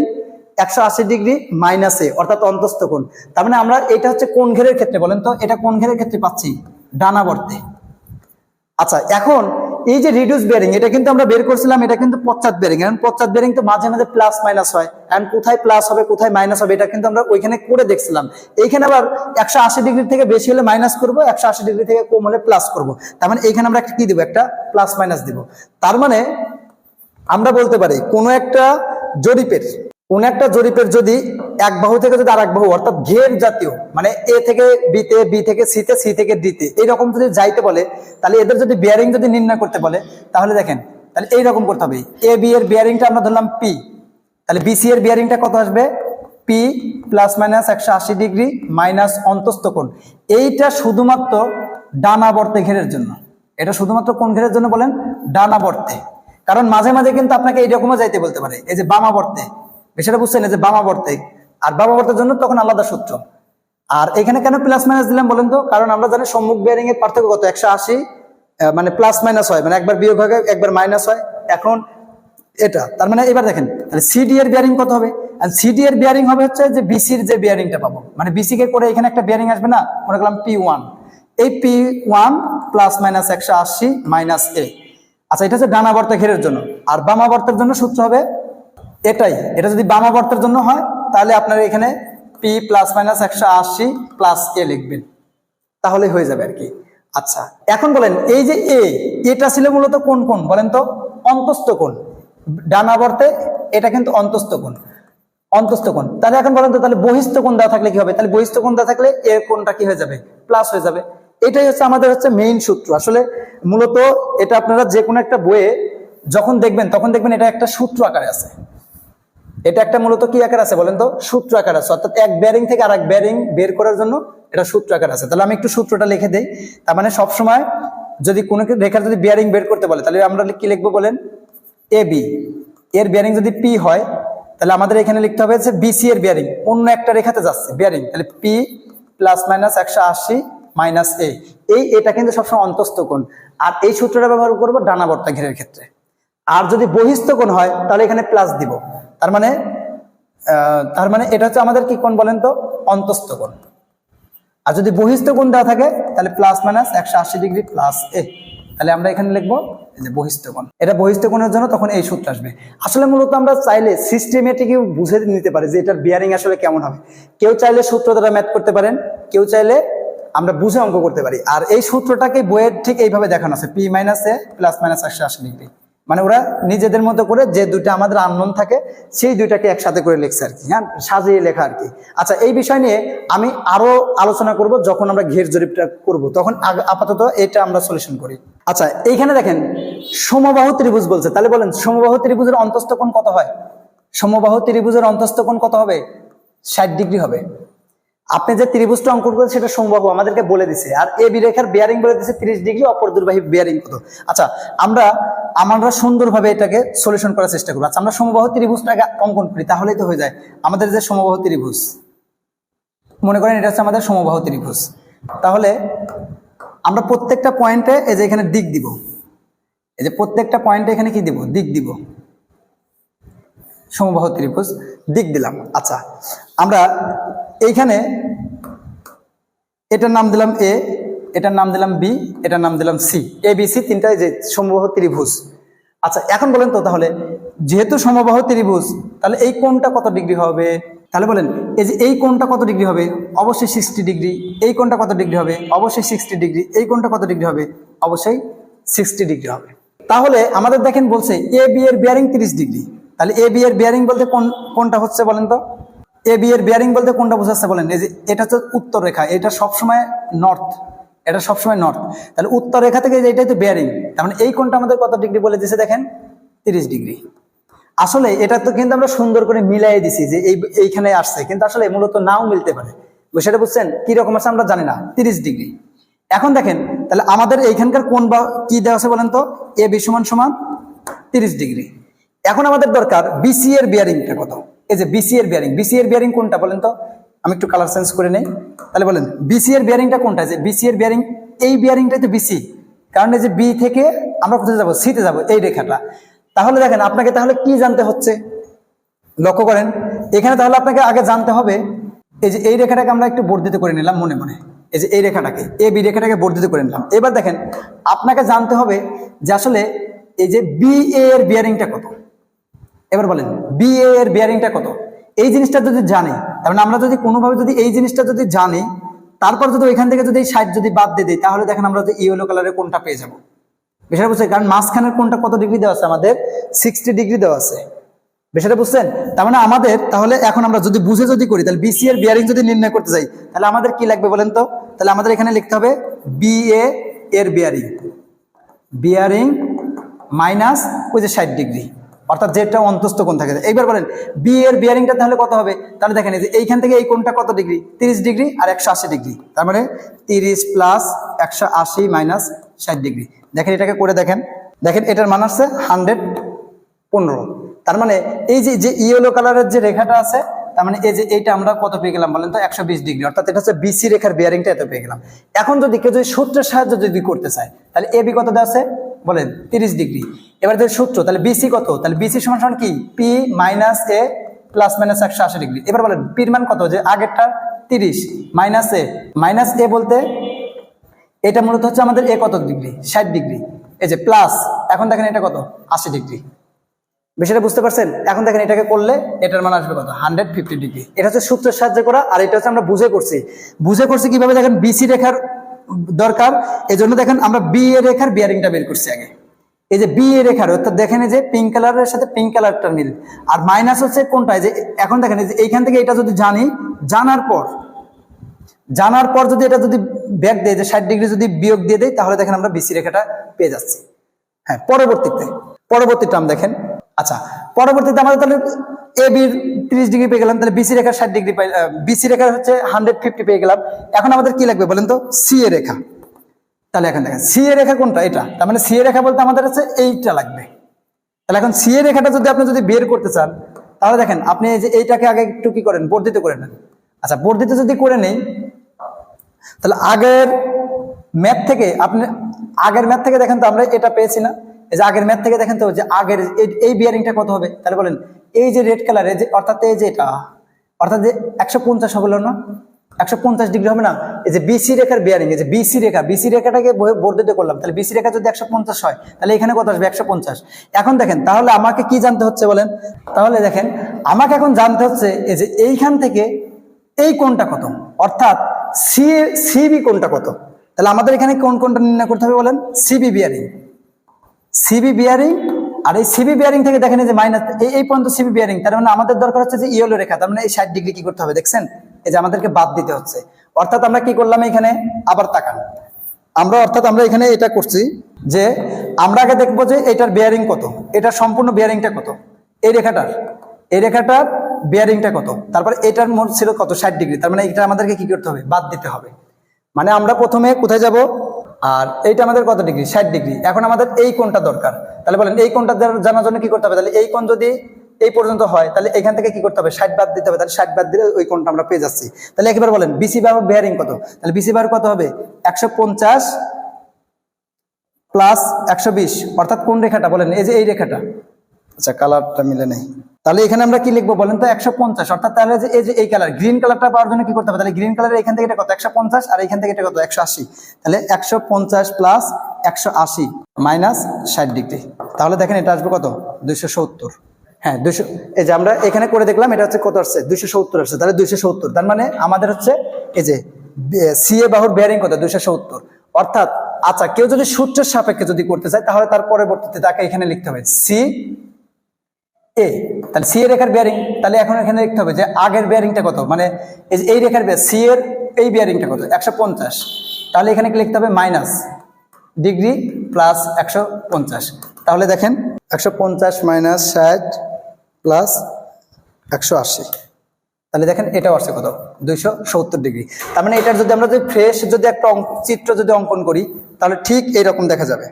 180 ডিগ্রি মাইনাস এ, অর্থাৎ অন্তস্থ কোণ। তার মানে আমরা এটা হচ্ছে কোন ঘেরের ক্ষেত্রে বলেন তো? এটা কোন ঘেরের ক্ষেত্রে পাচ্ছি? ডানাবর্তে। আচ্ছা, এখন এই যে রিডিউস বিয়ারিং, এটা কিন্তু আমরা বের করছিলাম, এটা কিন্তু পশ্চাৎ বিয়ারিং। এখন পশ্চাৎ বিয়ারিং তো মাঝে মাঝে প্লাস মাইনাস হয়, এখন কোথায় প্লাস হবে কোথায় মাইনাস হবে এটা কিন্তু আমরা ওইখানে করে দেখছিলাম। এইখানে আবার 180 ডিগ্রি থেকে বেশি হলে মাইনাস করবো, 180 ডিগ্রি থেকে কম হলে প্লাস করবো। তার মানে এইখানে আমরা একটা কি দিব? একটা প্লাস মাইনাস দিব। তার মানে আমরা বলতে পারি কোনো একটা জরিপের কোন একটা জরিপের যদি এক বাহু থেকে যদি আরেক বাহু অর্থাৎ ঘের জাতীয় মানে এ থেকে বিতে, বি থেকে সিতে, সি থেকে ডিতে এইরকম যদি যাইতে বলে, তাহলে এদের যদি বিয়ারিং যদি নির্ণয় করতে বলে, তাহলে দেখেন তাহলে এইরকম করতে হবে। এ বি এর বিয়ারিংটা আমরা ধরলাম পি, তাহলে বিসি এর বিয়ারিংটা কত আসবে? P plus minus 180 degree minus অন্তস্থ কোণ। এইটা শুধুমাত্র ডানাবর্তে ঘেরের জন্য। এটা শুধুমাত্র কোন ঘেরের জন্য বলেন? ডানাবর্তে। কারণ মাঝে মাঝে কিন্তু আপনাকে এইরকমও যাইতে বলতে পারে, এই যে বামাবর্তে, বিষয়টা বুঝছেন? এই যে বামাবর্তে আর বামাবর্তের জন্য তখন আলাদা সূত্র। আর এখানে কেন প্লাস মাইনাস দিলাম বলেন তো? কারণ আমরা জানি সম্মুখ বিয়ারিং এর পার্থক্য কত? 180, মানে প্লাস মাইনাস হয়, মানে একবার বিয়োগ হয় একবার মাইনাস হয়। এখন এটা তার মানে এবার দেখেন তাহলে সিডি এর বিয়ারিং কত হবে? আর সিডি এর বিয়ারিং হবে হচ্ছে যে বিসির যে বিয়ারিংটা পাবো, মানে বিসি কে করে এখানে একটা বিয়ারিং আসবে না, মনে করলাম P1, এই P1 প্লাস মাইনাস 180 মাইনাস এ। আচ্ছা, এটা হচ্ছে ডানাবর্তে ঘেরের জন্য। আর বামাবর্তের জন্য সূত্র হবে এটাই। এটা যদি বামাবর্তের জন্য হয় তাহলে আপনার এখানে P প্লাস মাইনাস 180 প্লাস এ লিখবেন, তাহলে হয়ে যাবে আর কি। আচ্ছা, এখন বলেন এই যে এটা ছিল মূলত কোন কোণ বলেন তো? অন্তস্থ কোণ। ডানাবর্তে এটা কিন্তু অন্তস্থ কোণ, অন্তস্থ কোণ। তাহলে এখন বলেন তো তাহলে বহিস্থ কোণ দেওয়া থাকলে কি হবে? তাহলে বহিস্থ কোণ দেওয়া থাকলে এর কোণটা কি হয়ে যাবে? প্লাস হয়ে যাবে। এটাই হচ্ছে আমাদের হচ্ছে মেইন সূত্র। আসলে মূলত এটা আপনারা যে কোনো একটা বইয়ে যখন দেখবেন তখন দেখবেন এটা একটা সূত্র আকারে আছে। এটা একটা মূলত কি আকার আছে বলেন তো? সূত্র আকার আছে। অর্থাৎ এক বেয়ারিং থেকে আরেক বেয়ারিং বের করার জন্য এটা সূত্র আকার আছে। তাহলে আমি একটু সূত্রটা লিখে দেই। তার মানে সবসময় যদি কোনো রেখার যদি বেয়ারিং বের করতে বলে তাহলে আমরা কি লিখবো বলেন? এ বি এর বেয়ারিং যদি পি হয় তাহলে আমাদের এখানে লিখতে হবে যে বিসি এর বেয়ারিং অন্য একটা রেখাতে যাচ্ছে বেয়ারিং, তাহলে পি প্লাস মাইনাস 180 মাইনাস এ। এটা কিন্তু সবসময় অন্তস্থ কোণ। আর এই সূত্রটা ব্যবহার করবো ডানাবর্তে ঘেরের ক্ষেত্রে। আর যদি বহিস্থ কোণ হয় তাহলে এখানে প্লাস দিব। তার মানে এটা হচ্ছে আমাদের কি কোণ বলেন তো? অন্তস্থ কোণ। আর যদি বহিস্থ কোণ দেওয়া থাকে তাহলে প্লাস মাইনাস 180 ডিগ্রি প্লাস এ। তাহলে আমরা এখানে লিখবো এই যে বহিস্থ কোণ। এটা বহিস্থ কোণের জন্য তখন এই সূত্র আসবে। আসলে মূলত আমরা চাইলে সিস্টেমেটিক বুঝে নিতে পারি যে এটার বিয়ারিং আসলে কেমন হবে। কেউ চাইলে সূত্র দ্বারা ম্যাথ করতে পারেন, কেউ চাইলে আমরা বুঝে অঙ্ক করতে পারি। আর এই সূত্রটাকে বইয়ের ঠিক এইভাবে দেখানো আছে, পি মাইনাস এ প্লাস মাইনাস 180 ডিগ্রি। মানে ওরা নিজেদের মতো করে যে দুইটা আমাদের আননোন থাকে সেই দুইটাকে একসাথে করে লিখছে আর কি, হ্যাঁ, সাজিয়ে লেখা আর কি। আচ্ছা, এই বিষয় নিয়ে আমি আরো আলোচনা করব যখন আমরা ঘের জরিপটা করব, তখন আপাতত এটা আমরা সলিউশন করি। আচ্ছা, এইখানে দেখেন সমবাহু ত্রিভুজ বলছে, তাহলে বলেন সমবাহু ত্রিভুজের অন্তস্থ কোণ কত হয়? সমবাহু ত্রিভুজের অন্তস্থ কোণ কত হবে? 60 ডিগ্রি হবে। আপনি যে ত্রিভুজটা অঙ্কন করেন সেটা সমবাহু আমাদেরকে বলে দিছে, আর এ বি রেখার বেয়ারিং বলে দিছে 30 ডিগ্রি, অপর দুর্বাহী বেয়ারিং কত। আচ্ছা, আমরা সুন্দরভাবে এটাকে সলিউশন করার চেষ্টা করবো। আচ্ছা, আমরা সমবাহু ত্রিভুজটাকে অঙ্কন করি, তাহলেই তো হয়ে যায় আমাদের যে সমবাহু ত্রিভুজ। মনে করেন এটা হচ্ছে আমাদের সমবাহু ত্রিভুজ। তাহলে আমরা প্রত্যেকটা পয়েন্টে এই যে এখানে দিক দিব, এই যে প্রত্যেকটা পয়েন্টে এখানে কি দিব? দিক দিব। সমবাহু ত্রিভুজ দিক দিলাম। আচ্ছা, আমরা এইখানে এটার নাম দিলাম এ, এটার নাম দিলাম বি, এটার নাম দিলাম সি। এ বি সি তিনটাই যে সমবাহু ত্রিভুজ। আচ্ছা, এখন বলেন তো তাহলে যেহেতু সমবাহু ত্রিভুজ তাহলে এই কোণটা কত ডিগ্রি হবে? তাহলে বলেন এই যে এই কোণটা কত ডিগ্রি হবে? অবশ্যই 60 ডিগ্রি। এই কোণটা কত ডিগ্রি হবে? অবশ্যই 60 ডিগ্রি। এই কোণটা কত ডিগ্রি হবে? অবশ্যই 60 ডিগ্রি হবে। তাহলে আমাদের দেখেন বলছে এ বি এর বিয়ারিং 30 ডিগ্রি। তাহলে এ বি এর বিয়ারিং বলতে কোনটা হচ্ছে বলেন তো? এ বি এর বিয়ারিং বলতে কোনটা বোঝাচ্ছে বলেন? এই যে এটা হচ্ছে উত্তর রেখা, এটা সবসময় নর্থ, এটা সবসময় নর্থ। তাহলে উত্তর রেখা থেকে এটাই তো বিয়ারিং, তার মানে এই কোণটা আমাদের কত ডিগ্রি বলে দিয়েছে দেখেন? 30 ডিগ্রি। আসলে এটা তো কিন্তু আমরা সুন্দর করে মিলাই দিছি যে এইখানে আসছে, কিন্তু আসলে মূলত নাও মিলতে পারে। সেটা বুঝছেন কিরকম আছে আমরা জানি না, 30 ডিগ্রি। এখন দেখেন তাহলে আমাদের এইখানকার কোণ বা কি দেওয়া আছে বলেন তো? এ বি সমান সমান 30 ডিগ্রি। এখন আমাদের দরকার বিসি এর বিয়ারিংটা কত। এই যে বিসি এর বিয়ারিং কোনটা বলেন তো? আমি একটু কালার চেঞ্জ করে নেই। তাহলে বলেন বিসি এর বিয়ারিংটা কোনটা? যে বিসি এর বিয়ারিং, এই বিয়ারিংটাই তো বিসি, কারণ এই যে বি থেকে আমরা কোথায় যাবো? সিতে যাবো, এই রেখাটা। তাহলে দেখেন আপনাকে তাহলে কি জানতে হচ্ছে, লক্ষ্য করেন এখানে। তাহলে আপনাকে আগে জানতে হবে এই যে এই রেখাটাকে আমরা একটু বর্ধিত করে নিলাম মনে মনে, এই যে এই রেখাটাকে, এ বি রেখাটাকে বর্ধিত করে নিলাম। এবার দেখেন আপনাকে জানতে হবে যে আসলে এই যে বি এর বিয়ারিংটা কত। এবার বলেন বি এর বিয়ারিংটা কত? এই জিনিসটা যদি জানি, তার মানে আমরা যদি কোনোভাবে যদি এই জিনিসটা যদি জানি, তারপর যদি ওইখান থেকে যদি এই সাইড যদি বাদ দিয়ে দিই, তাহলে দেখেন আমরা ইয়েলো কালারের কোনটা পেয়ে যাবো। বিষয়টা বুঝছে? কারণ মাঝখানের কোনটা কত ডিগ্রি দেওয়া আছে? আমাদের 60 ডিগ্রি দেওয়া আছে। বিষয়টা বুঝছেন? তার মানে আমাদের তাহলে এখন আমরা যদি বুঝে যদি করি, তাহলে বিসি এর বিয়ারিং যদি নির্ণয় করতে যাই, তাহলে আমাদের কি লাগবে বলেন তো? তাহলে আমাদের এখানে লিখতে হবে বিএ এর বিয়ারিং মাইনাস ওই যে 60 ডিগ্রি, অর্থাৎ যেটা অন্তস্থ কোণ থাকে। এইবার বলেন বি এর বিয়ারিংটা তাহলে কত হবে? তাহলে দেখেন এই যে এইখান থেকে এই কোণটা কত ডিগ্রি? 30 ডিগ্রি আর 180 ডিগ্রি, তার মানে 30 প্লাস 180 মাইনাস 60 ডিগ্রি। দেখেন এটাকে করে দেখেন, দেখেন এটার মান আসছে 115। তার মানে এই যে ইয়েলো কালারের যে রেখাটা আছে, তার মানে এই যে এইটা আমরা কত পেয়ে গেলাম বলেন তো? 120 ডিগ্রি, অর্থাৎ এটা হচ্ছে বিসি রেখার বিয়ারিংটা এত পেয়ে গেলাম। এখন যদি কেউ যদি সূত্রের সাহায্যে যদি করতে চায়, তাহলে এবি কত দেওয়া আছে বলেন? 30 ডিগ্রি। এবার যদি সূত্র, তাহলে বিসি কত? তাহলে বিসি সমান সমান কি? পি মাইনাস এ প্লাস মাইনাস 180 ডিগ্রি। এবার বলেন পির মান কত? যে আগেরটা 30 মাইনাস এ বলতে এটা মূলত হচ্ছে আমাদের এ কত ডিগ্রি? 60 ডিগ্রি। এই যে প্লাস, এখন দেখেন এটা কত? 80 ডিগ্রি। বিষয়টা বুঝতে পারছেন? এখন দেখেন এটাকে করলে এটার মান আসবে কত? 150 ডিগ্রি। এটা হচ্ছে সূত্রের সাহায্যে করা, আর এটা হচ্ছে আমরা বুঝে করছি কিভাবে? দেখেন বিসি রেখার দরকার, এই জন্য দেখেন আমরা বি এ রেখার বিয়ারিংটা বের করছি আগে। এই যে বি এ রেখার, অর্থাৎ দেখেন এই যে পিঙ্ক কালারের সাথে পিঙ্ক কালারটার মিল, আর মাইনাস হচ্ছে কোনটা? যে এখন দেখেন এই যে এইখান থেকে এটা যদি জানার পর যদি এটা যদি ব্যাক দেয়, যে 60 ডিগ্রি যদি বিয়োগ দিয়ে দেয়, তাহলে দেখেন আমরা বিসি রেখাটা পেয়ে যাচ্ছি। হ্যাঁ, পরবর্তী টার্ম দেখেন। আচ্ছা, পরবর্তীতে আমাদের তাহলে এ বির 30 ডিগ্রি পেয়ে গেলাম, তাহলে বিসি রেখার 60 ডিগ্রি বিসি রেখার হচ্ছে 150 পেয়ে গেলাম। এখন আমাদের কি লাগবে বলেন তো? সি এ রেখা। তাহলে এখন দেখেন সি এ রেখা কোনটা? এটা। তার মানে সি এ রেখা বলতে আমাদের হচ্ছে এইটা লাগবে। তাহলে এখন সি এ রেখাটা যদি আপনি যদি বের করতে চান, তাহলে দেখেন আপনি এই যে এইটাকে আগে একটু কি করেন? বর্ধিত করে নেন। আচ্ছা, বর্ধিত যদি করে নেই, তাহলে আগের ম্যাথ থেকে দেখেন তো আমরা এটা পেয়েছি না? এই যে আগের ম্যাথ থেকে দেখেন তো যে আগের এই বিয়ারিংটা কত হবে? তাহলে বলেন এই যে রেড কালার, এই যে অর্থাৎ এই যে এটা, অর্থাৎ যে 150 হবে না? 150 ডিগ্রি হবে না? এই যে বিসি রেখার বিয়ারিং, এই যে বিসি রেখাটাকে বর্ধিত করলাম, তাহলে বিসি রেখা যদি 150 হয়, তাহলে এখানে কত আসবে? 150। এখন দেখেন তাহলে আমাকে কি জানতে হচ্ছে বলেন? তাহলে দেখেন আমাকে এখন জানতে হচ্ছে এই যে এইখান থেকে এই কোণটা কত, অর্থাৎ সিবি কোণটা কত। তাহলে আমাদের এখানে কোনটা নির্ণয় করতে হবে বলেন? CB bearing. আর এই সিবি বিয়ারিং থেকে দেখেন এই যে মাইনাস এই পর্যন্ত সিবি বিয়ারিং, তার মানে আমাদের দরকার হচ্ছে যে ইয়েলো রেখা, তার মানে এই 60 ডিগ্রি কি করতে হবে দেখছেন? এই যে আমাদেরকে বাদ দিতে হচ্ছে। অর্থাৎ আমরা কি করলাম এখানে? আবার তাকান, আমরা এখানে এটা করছি যে আমরা আগে দেখবো যে এটার বিয়ারিং কত, এটার সম্পূর্ণ বিয়ারিংটা কত, এই রেখাটার বিয়ারিংটা কত, তারপর এটার মোট ছিল কত? 60 ডিগ্রি। তার মানে এটা আমাদেরকে কি করতে হবে? বাদ দিতে হবে। মানে আমরা প্রথমে কোথায় যাব? আর এইটা আমাদের কত ডিগ্রি? 60 ডিগ্রি। এখন আমাদের এই কোণটা দরকার, তাহলে বলেন এই কোণটা জানার জন্য কি করতে হবে? তাহলে এই কোণ যদি এই পর্যন্ত হয়, তাহলে এখান থেকে কি করতে হবে? 60 বাদ দিতে হবে। তাহলে 60 বাদ দিলে ওই কোণটা আমরা পেয়ে যাচ্ছি। তাহলে একেবারে বলেন বিসি বাহুর বিয়ারিং কত? তাহলে বিসি বাহুর কত হবে? 150 প্লাস 120, অর্থাৎ কোন রেখাটা বলেন? এই যে এই রেখাটা। আচ্ছা, কালারটা মিলে নেই, তাহলে এখানে আমরা কি লিখবো বলেন তো? 150, অর্থাৎ তাহলে যে এই যে এই কালার গ্রিন কালারটা পাওয়ার জন্য কি করতে হবে? তাহলে গ্রিন কালারের এখান থেকে এটা কত? 150, আর এখান থেকে এটা কত? 180। তাহলে 150 প্লাস 180 মাইনাস 60 ডিগ্রি, তাহলে দেখেন এটা আসবে কত? 270। হ্যাঁ, 200। এই যে আমরা এখানে করে দেখলাম, এটা হচ্ছে কত আসছে? 270 আসছে। তাহলে 270, তার মানে আমাদের হচ্ছে এই যে সি এ বাহুর বেয়ারিং কত? 270। অর্থাৎ আচ্ছা, কেউ যদি সূত্রের সাপেক্ষে যদি করতে চায়, তাহলে তার পরবর্তীতে তাকে এখানে লিখতে হবে সি এ। তাহলে সি এর রেখার বিয়ারিং, তাহলে এখন এখানে লিখতে হবে যে আগের বিয়ারিংটা কত, মানে এই রেখার সি এর এই বিয়ারিংটা কত? 150। তাহলে এখানে কি লিখতে হবে? Minus degree plus 150। তাহলে দেখেন 150 মাইনাস 60 প্লাস 180, তাহলে দেখেন এটাও আসছে কত? 270 ডিগ্রি। তার মানে এটার যদি আমরা যদি ফ্রেশ যদি একটা চিত্র যদি অঙ্কন করি, তাহলে ঠিক এইরকম দেখা যাবে।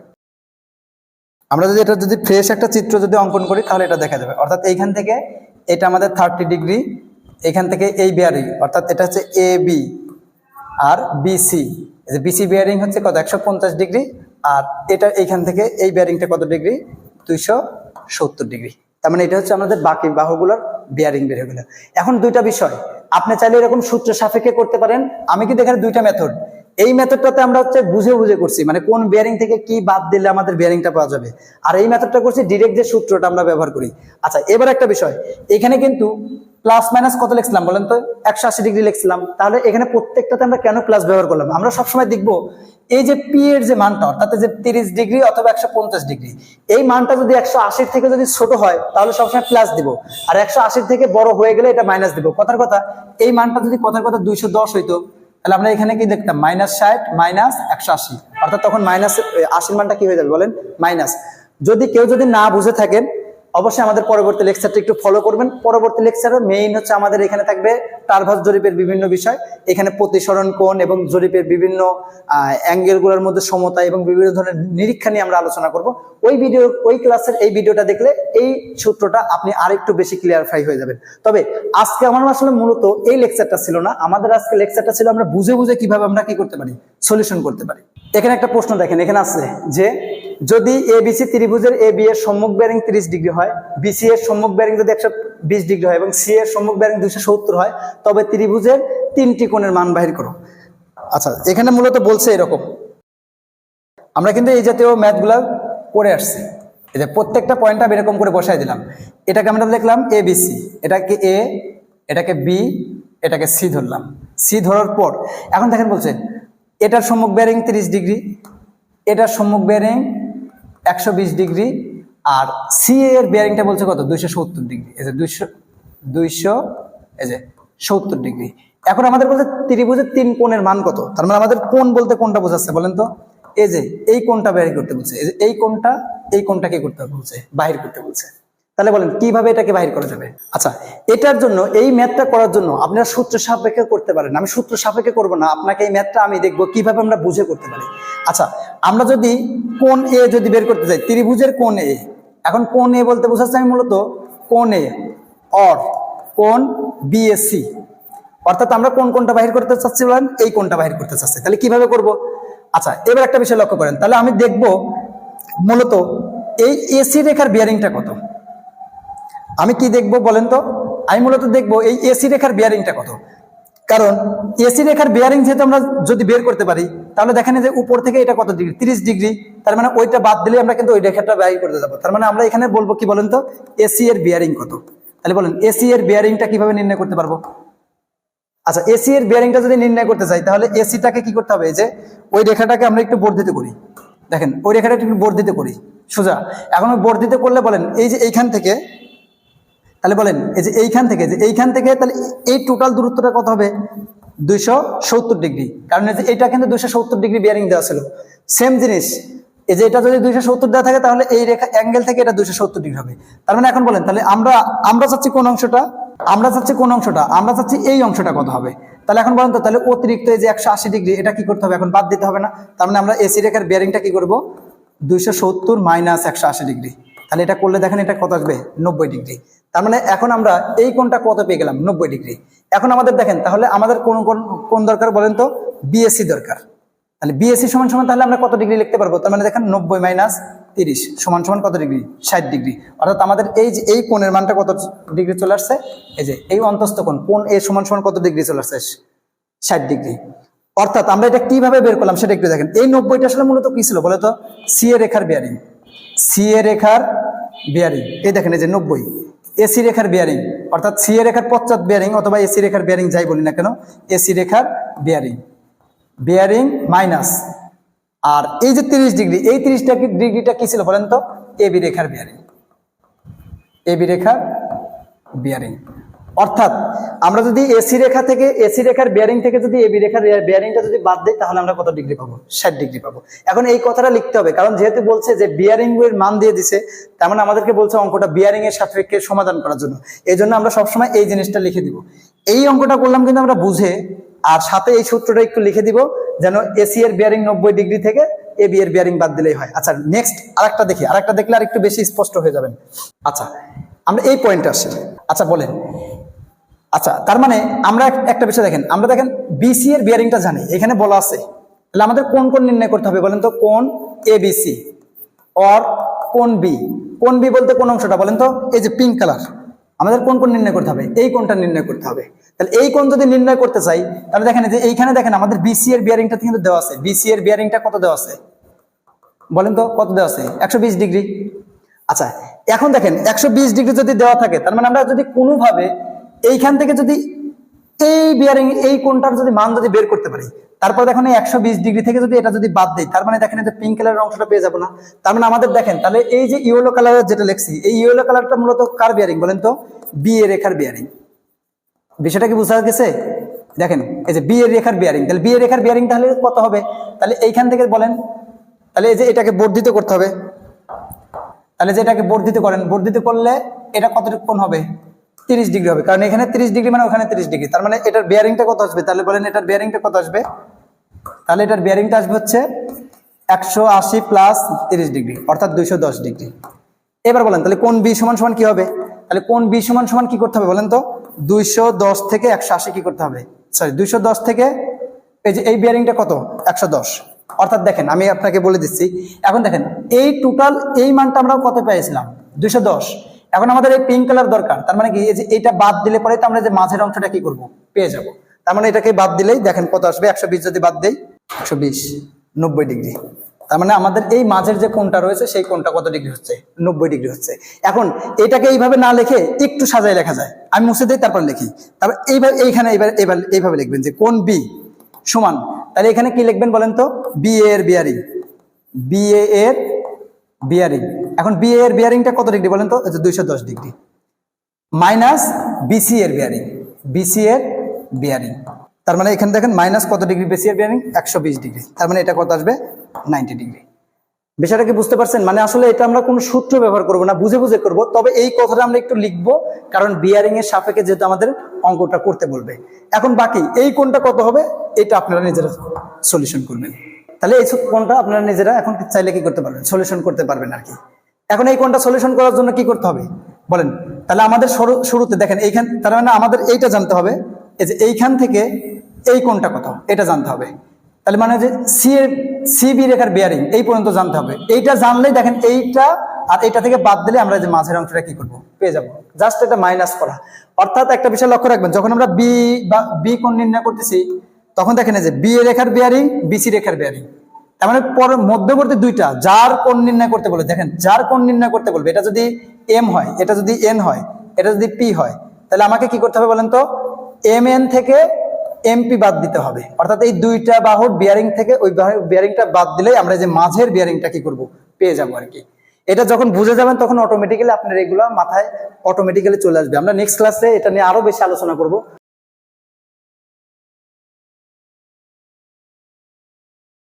আমরা যদি এটা যদি ফ্রেশ একটা চিত্র যদি অঙ্কন করি, তাহলে এটা দেখা যাবে। অর্থাৎ এইখান থেকে এটা আমাদের 30 ডিগ্রি, এখান থেকে এই বিয়ারিং, অর্থাৎ এটা হচ্ছে A B R BC. BC bearing হচ্ছে কত? 150 ডিগ্রি। আর এটা এইখান থেকে এই বিয়ারিংটা কত ডিগ্রি? 270 ডিগ্রি। তার মানে এটা হচ্ছে আমাদের বাকি বাহুগুলোর বিয়ারিং বের হয়ে গেল। এখন দুইটা বিষয়, আপনি চাইলে এরকম সূত্র সাপেক্ষে করতে পারেন। আমি কিন্তু এখানে দুইটা মেথড, এই মেথডটাতে আমরা হচ্ছে বুঝে করছি, মানে কোন বিয়ারিং থেকে কি বাদ দিলে আমাদের বিয়ারিংটা পাওয়া যাবে। আর এই মেথডটা করছি ডিরেক্ট যে সূত্রটা আমরা ব্যবহার করি। আচ্ছা, এবার একটা বিষয়, এখানে কিন্তু প্লাস মাইনাস কত লিখছিলাম বলেন তো? 180 ডিগ্রি লিখছিলাম। তাহলে এখানে প্রত্যেকটাতে আমরা কেন প্লাস ব্যবহার করলাম? আমরা সবসময় দেখবো এই যে পি এর যে মানটা অর্থাৎ যে 30 ডিগ্রি অথবা 150 ডিগ্রি, এই মানটা যদি 180 থেকে যদি ছোট হয় তাহলে সবসময় প্লাস দিব, আর 180 থেকে বড় হয়ে গেলে এটা মাইনাস দিব। কথার কথা এই মানটা যদি কথার কথা 210 হইতো, তাহলে আমরা এখানে কি দেখতাম -60 -180, অর্থাৎ তখন -80 মানটা কি হয়ে যাবে বলেন, মাইনাস। যদি কেউ যদি না বুঝে থাকেন অবশ্যই আমাদের পরবর্তী লেকচারটা একটু ফলো করবেন। পরবর্তী লেকচারে মেইন হচ্ছে আমাদের এখানে থাকবে টারভাস জরিপের বিভিন্ন বিষয়, এখানে প্রতিসরণ কোণ এবং জরিপের বিভিন্ন অ্যাঙ্গেলগুলোর মধ্যে সমতা এবং বিভিন্ন ধরনের নিরীক্ষা নিয়ে আমরা আলোচনা করব। ওই ক্লাসের এই ভিডিওটা দেখলে এই সূত্রটা আপনি আরেকটু বেশি ক্লিয়ারফাই হয়ে যাবেন। তবে আজকে আমার আসলে মূলত এই লেকচারটা ছিল না, আমাদের আজকে লেকচারটা ছিল আমরা বুঝে বুঝে কিভাবে আমরা কি করতে পারি, সলিউশন করতে পারি। এখানে একটা প্রশ্ন দেখেন, এখানে আছে যে যদি এবিসি ত্রিভুজের এ বি এর সম্মুখ বেয়ারিং 30 ডিগ্রি হয়, বিসি এর সম্মুখ বেয়ারিং যদি 120 ডিগ্রি হয় এবং সি এর সম্মুখ বেয়ারিং 270 হয়, তবে ত্রিভুজের 3টি কোণের মান বাহির করো। আচ্ছা, এখানে মূলত বলছে এরকম, আমরা কিন্তু এই জাতীয় ম্যাথগুলা করে আসছি। এই যে প্রত্যেকটা পয়েন্ট আমি এরকম করে বসাই দিলাম, এটাকে আমরা দেখলাম এ বি সি, এটাকে এ, এটাকে বি, এটাকে সি ধরলাম। সি ধরার পর এখন দেখেন বলছে এটার সম্মুখ বেয়ারিং 30 ডিগ্রি, এটার সম্মুখ বেয়ারিং 120 ডিগ্রি, আর সি এর বেয়ারিংটা বলছে কত, 270 ডিগ্রি। এই যে 270 ডিগ্রি। এখন আমাদের বলছে ত্রিভুজের 3 কোণের মান কত, তার মানে আমাদের কোণ বলতে কোনটা বোঝাচ্ছে বলেন তো, এই যে এই কোণটা বাহির করতে বলছে, এই কোণটা কি করতে বলছে, বাহির করতে বলছে। তাহলে বলেন কিভাবে এটাকে বাহির করা যাবে? আচ্ছা, এটার জন্য এই ম্যাথটা করার জন্য আপনারা সূত্র সাপেক্ষে করতে পারেন, আমি সূত্র সাপেক্ষে করব না, আপনাকে এই ম্যাথটা আমি দেখবো কিভাবে আমরা বুঝে করতে পারি। আচ্ছা, আমরা যদি কোণ এ যদি বের করতে যাই, ত্রিভুজের কোণ এ, এখন কোণ এ বলতে বোঝাচ্ছে আমি মূলত কোণ এ অর কোণ বিএসি, অর্থাৎ আমরা কোনটা বাহির করতে চাচ্ছি বলেন, এই কোণটা বাহির করতে চাচ্ছি। তাহলে কিভাবে করব? আচ্ছা, এবার একটা বিষয় লক্ষ্য করেন, তাহলে আমি দেখব মূলত এই এসি রেখার বিয়ারিংটা কত। আমি কি দেখব বলেন তো, আমি মূলত দেখব এই এসি রেখার বিয়ারিংটা কত, কারণ এসি রেখার বিয়ারিং যেহেতু আমরা যদি বের করতে পারি, তাহলে দেখেন যে উপর থেকে এটা কত ডিগ্রি, 30 ডিগ্রি, তার মানে ওইটা বাদ দিলে আমরা কিন্তু ওই রেখাটা বাহির করতে যাবো। তার মানে আমরা এখানে বলবো কি বলেন তো, এসি এর বিয়ারিং কত। তাহলে বলেন এসি এর বিয়ারিংটা কিভাবে নির্ণয় করতে পারবো? আচ্ছা, এসি এর বিয়ারিংটা যদি নির্ণয় করতে চাই, তাহলে এসিটাকে কি করতে হবে, যে ওই রেখাটাকে আমরা একটু বর্ধিত করি, দেখেন ওই রেখাটা একটু বর্ধিত করি সোজা। এখন বর্ধিত করলে বলেন এই যে এইখান থেকে, তাহলে বলেন এই যে এইখান থেকে তাহলে এই টোটাল দূরত্বটা কত হবে, 270 ডিগ্রি, কারণ এই যে এটা কিন্তু 270 ডিগ্রি বিয়ারিং দেওয়া ছিল। সেম জিনিস, এই যে এটা যদি 270 দেওয়া থাকে, তাহলে এই রেখা অ্যাঙ্গেল থেকে এটা 270 ডিগ্রি হবে। তার মানে এখন বলেন, তাহলে আমরা চাচ্ছি কোন অংশটা, আমরা চাচ্ছি এই অংশটা কত হবে। তাহলে এখন বলেন তো, তাহলে অতিরিক্ত এই যে 180 ডিগ্রি এটা কি করতে হবে, এখন বাদ দিতে হবে না। তার মানে আমরা এসি রেখার বিয়ারিংটা কি করব, 270 মাইনাস 180 ডিগ্রি। তাহলে এটা করলে দেখেন এটা কত আসবে, 90 ডিগ্রি। তার মানে এখন আমরা এই কোণটা কত পেয়ে গেলাম, 90 ডিগ্রি। এখন আমাদের দেখেন, তাহলে আমাদের কোন দরকার বলেন তো, বিএসসি দরকার। তাহলে বিএসসি সমান সমান তাহলে আমরা কত ডিগ্রি লিখতে পারবো, তার মানে দেখেন 90 মাইনাস 30 সমান সমান কত ডিগ্রি, 60 ডিগ্রি। অর্থাৎ আমাদের এই যে এই কোণের মানটা কত ডিগ্রি চলে আসছে, এই যে এই অন্তস্থ কোণ এ সমান সমান কত ডিগ্রি চলে আসছে, 60 ডিগ্রি। অর্থাৎ আমরা এটা কিভাবে বের করলাম সেটা একটু দেখেন। এই 90টা আসলে মূলত কি ছিল বলে তো, সি এ রেখার বিয়ারিং, এই দেখেন এই যে 90 এসি রেখার বিয়ারিং, অর্থাৎ সি এ রেখার পশ্চাৎ বিয়ারিং অথবা এসি রেখার বিয়ারিং যাই বলি না কেন, এসি রেখার বিয়ারিং মাইনাস, আর এই যে 30 ডিগ্রি, এই 30 ডিগ্রিটা কি ছিল বলেন তো, এবি রেখার বিয়ারিং। অর্থাৎ আমরা যদি এসি রেখার বিয়ারিং থেকে যদি এবি রেখার বিয়ারিংটা যদি বাদ দিই, তাহলে আমরা কত ডিগ্রি পাবো, 60 ডিগ্রি পাবো। এখন এই কথাটা লিখতে হবে, কারণ যেহেতু বলছে যে বিয়ারিং এর মান দিয়ে দিছে, তার মানে আমাদেরকে বলছে অঙ্কটা বিয়ারিং এর সাপেক্ষে সমাধান করার জন্য। এই জন্য আমরা সবসময় এই জিনিসটা লিখে দিব। এই অঙ্কটা করলাম কিন্তু আমরা বুঝে, আর সাথে এই সূত্রটা একটু লিখে দিব, যেন এসি এর বিয়ারিং 90 ডিগ্রি থেকে এবি এর বিয়ারিং বাদ দিলেই হয়। আচ্ছা, নেক্সট আরেকটা দেখলে আর একটু বেশি স্পষ্ট হয়ে যাবেন। আচ্ছা, আমরা এই পয়েন্টে আসি। আচ্ছা বলেন, আচ্ছা তার মানে আমরা একটা বিষয় দেখেন, আমরা দেখেন বিসি এর বিয়ারিংটা জানি, এখানে বলা আছে। তাহলে আমাদের কোন নির্ণয় করতে হবে বলেন তো, কোণ এবিসি অর কোণ বি বলতে কোন অংশটা বলেন তো, এই যে পিঙ্ক কালার, আমাদের কোন নির্ণয় করতে হবে, এই কোণটা নির্ণয় করতে হবে। তাহলে এই কোণ যদি নির্ণয় করতে চাই, তাহলে দেখেন যে এইখানে দেখেন আমাদের বিসি এর বিয়ারিংটা কিন্তু দেওয়া আছে। বিসি এর বিয়ারিংটা কত দেওয়া আছে বলেন তো, কত দেওয়া আছে, 120 ডিগ্রি। আচ্ছা, এখন দেখেন 120 ডিগ্রি যদি দেওয়া থাকে, তার মানে আমরা যদি কোনোভাবে এইখান থেকে যদি এই বিয়ারিং এই কোণটার যদি মান যদি বের করতে পারি, তারপর দেখেন 120 ডিগ্রি থেকে যদি এটা যদি বাদ দেই, তার মানে দেখেন এই যে পিঙ্ক কালারের অংশটা পেয়ে যাবো না। তার মানে আমাদের দেখেন তাহলে এই যে ইয়েলো কালারের যেটা লিখছি, এই ইয়েলো কালারটা মূলত কার বিয়ারিং বলেন তো? বি এর রেখার বিয়ারিং। বিষয়টা কি বোঝা গেছে? দেখেন এই যে বি এর রেখার বিয়ারিং, তাহলে বি এর রেখার বিয়ারিং তাহলে কত হবে? তাহলে এইখান থেকে বলেন, তাহলে এই যে এটাকে বর্ধিত করতে হবে, তাহলে যে এটাকে বর্ধিত করেন, বর্ধিত করলে এটা কতটুকু কোণ হবে? 30 ডিগ্রি হবে, কারণ এখানে 30 ডিগ্রি মানে ওখানে 30 ডিগ্রি, তার মানে এটার বিয়ারিংটা কত আসবে? তাহলে বলেন এটার বিয়ারিংটা কত আসবে? তাহলে এটার বিয়ারিংটা আসবে হচ্ছে 180 প্লাস 30 ডিগ্রি, অর্থাৎ 210 ডিগ্রি। এবার বলেন তাহলে কোণ বি সমান সমান কি হবে? তাহলে কোণ বি সমান সমান কি করতে হবে বলেন তো? 210 থেকে 180 কি করতে হবে? সরি 210 থেকে এই যে এই বিয়ারিংটা কত? 110। অর্থাৎ দেখেন আমি আপনাকে বলে দিচ্ছি, এখন দেখেন এই টোটাল এই মানটা আমরা কত পেয়েছিলাম? 210। এখন আমাদের এই পিঙ্ক কালার দরকার, তার মানে কি এই যে এটা বাদ দিলে পরে তো আমরা যে মাঝের অংশটা কি করব? পেয়ে যাব। তার মানে এটাকে বাদ দিলেই দেখেন কত আসবে? 120 যদি বাদ দেই 120, 90 ডিগ্রি। তার মানে আমাদের এই মাঝের যে কোণটা রয়েছে সেই কোণটা কত ডিগ্রি হচ্ছে? 90 ডিগ্রি হচ্ছে। এখন এটাকে এইভাবে না লিখে একটু সাজায় লেখা যায়, আমি মুছে দিই তারপর লিখি। তারপর এইভাবে এইখানে এবার এইভাবে লিখবেন যে কোণ বি সমান, তাহলে এখানে কি লিখবেন বলেন তো? বি এর বিয়ারিং, বি এর বিয়ারিং। এখন বি এর বিয়ারিংটা কত ডিগ্রি বলেন তো? 210 ডিগ্রি মাইনাস বিসি এর বিয়ারিং, বিসি এর বিয়ারিং। তার মানে এখানে দেখেন মাইনাস কত ডিগ্রি বিসি এর বিয়ারিং? 120 ডিগ্রি। তার মানে এটা কত আসবে? 90 ডিগ্রি। বিষয়টা কি বুঝতে পারছেন? মানে আসলে এটা আমরা কোনো সূত্র ব্যবহার করব না, বুঝে বুঝে করব। তবে এই কথাটা আমরা একটু লিখবো, কারণ বিয়ারিং এর সাপেক্ষে যেহেতু আমাদের অঙ্কটা করতে বলবে। এখন বাকি এই কোণটা কত হবে এটা আপনারা নিজেরা সলিউশন করবেন। তাহলে এই কোণটা আপনারা নিজেরা এখন চাইলে কি করতে পারবেন? সলিউশন করতে পারবেন আর কি। এখন এই কোণটা সলিউশন করার জন্য কি করতে হবে বলেন? তাহলে আমাদের শুরুতে দেখেন এইখান, তার মানে আমাদের এইটা জানতে হবে, এই যে এইখান থেকে এই কোণটা কত এটা জানতে হবে। তাহলে মানে যে সিবি রেখার বিয়ারিং এই পর্যন্ত জানতে হবে। এইটা জানলেই দেখেন এইটা আর এটা থেকে বাদ দিলে আমরা যে মাঝের অংশটা কি করব? পেয়ে যাব। জাস্ট এটা মাইনাস করা। অর্থাৎ একটা বিষয় লক্ষ্য রাখবেন, যখন আমরা বি কোণ নির্ণয় করতেছি তখন দেখেন যে বি এর রেখার বিয়ারিং, বিসি রেখার বিয়ারিং, তার মানে মধ্যবর্তী দুইটা যার কোণ নির্ণয় করতে বলবে, দেখেন যার কোণ নির্ণয় করতে বলবে, এটা যদি এম হয়, এটা যদি এন হয়, এটা যদি পি হয়, তাহলে আমাকে কি করতে হবে বলেন তো? এম এন থেকে এমপি বাদ দিতে হবে। অর্থাৎ এই দুইটা বাহুর বিয়ারিং থেকে ওই বিয়ারিংটা বাদ দিলেই আমরা যে মাঝের বিয়ারিংটা কি করব? পেয়ে যাবো আর কি। এটা যখন বুঝে যাবেন তখন অটোমেটিক্যালি আপনার এগুলো মাথায় অটোমেটিক্যালি চলে আসবে। আমরা নেক্সট ক্লাসে এটা নিয়ে আরো বেশি আলোচনা করব।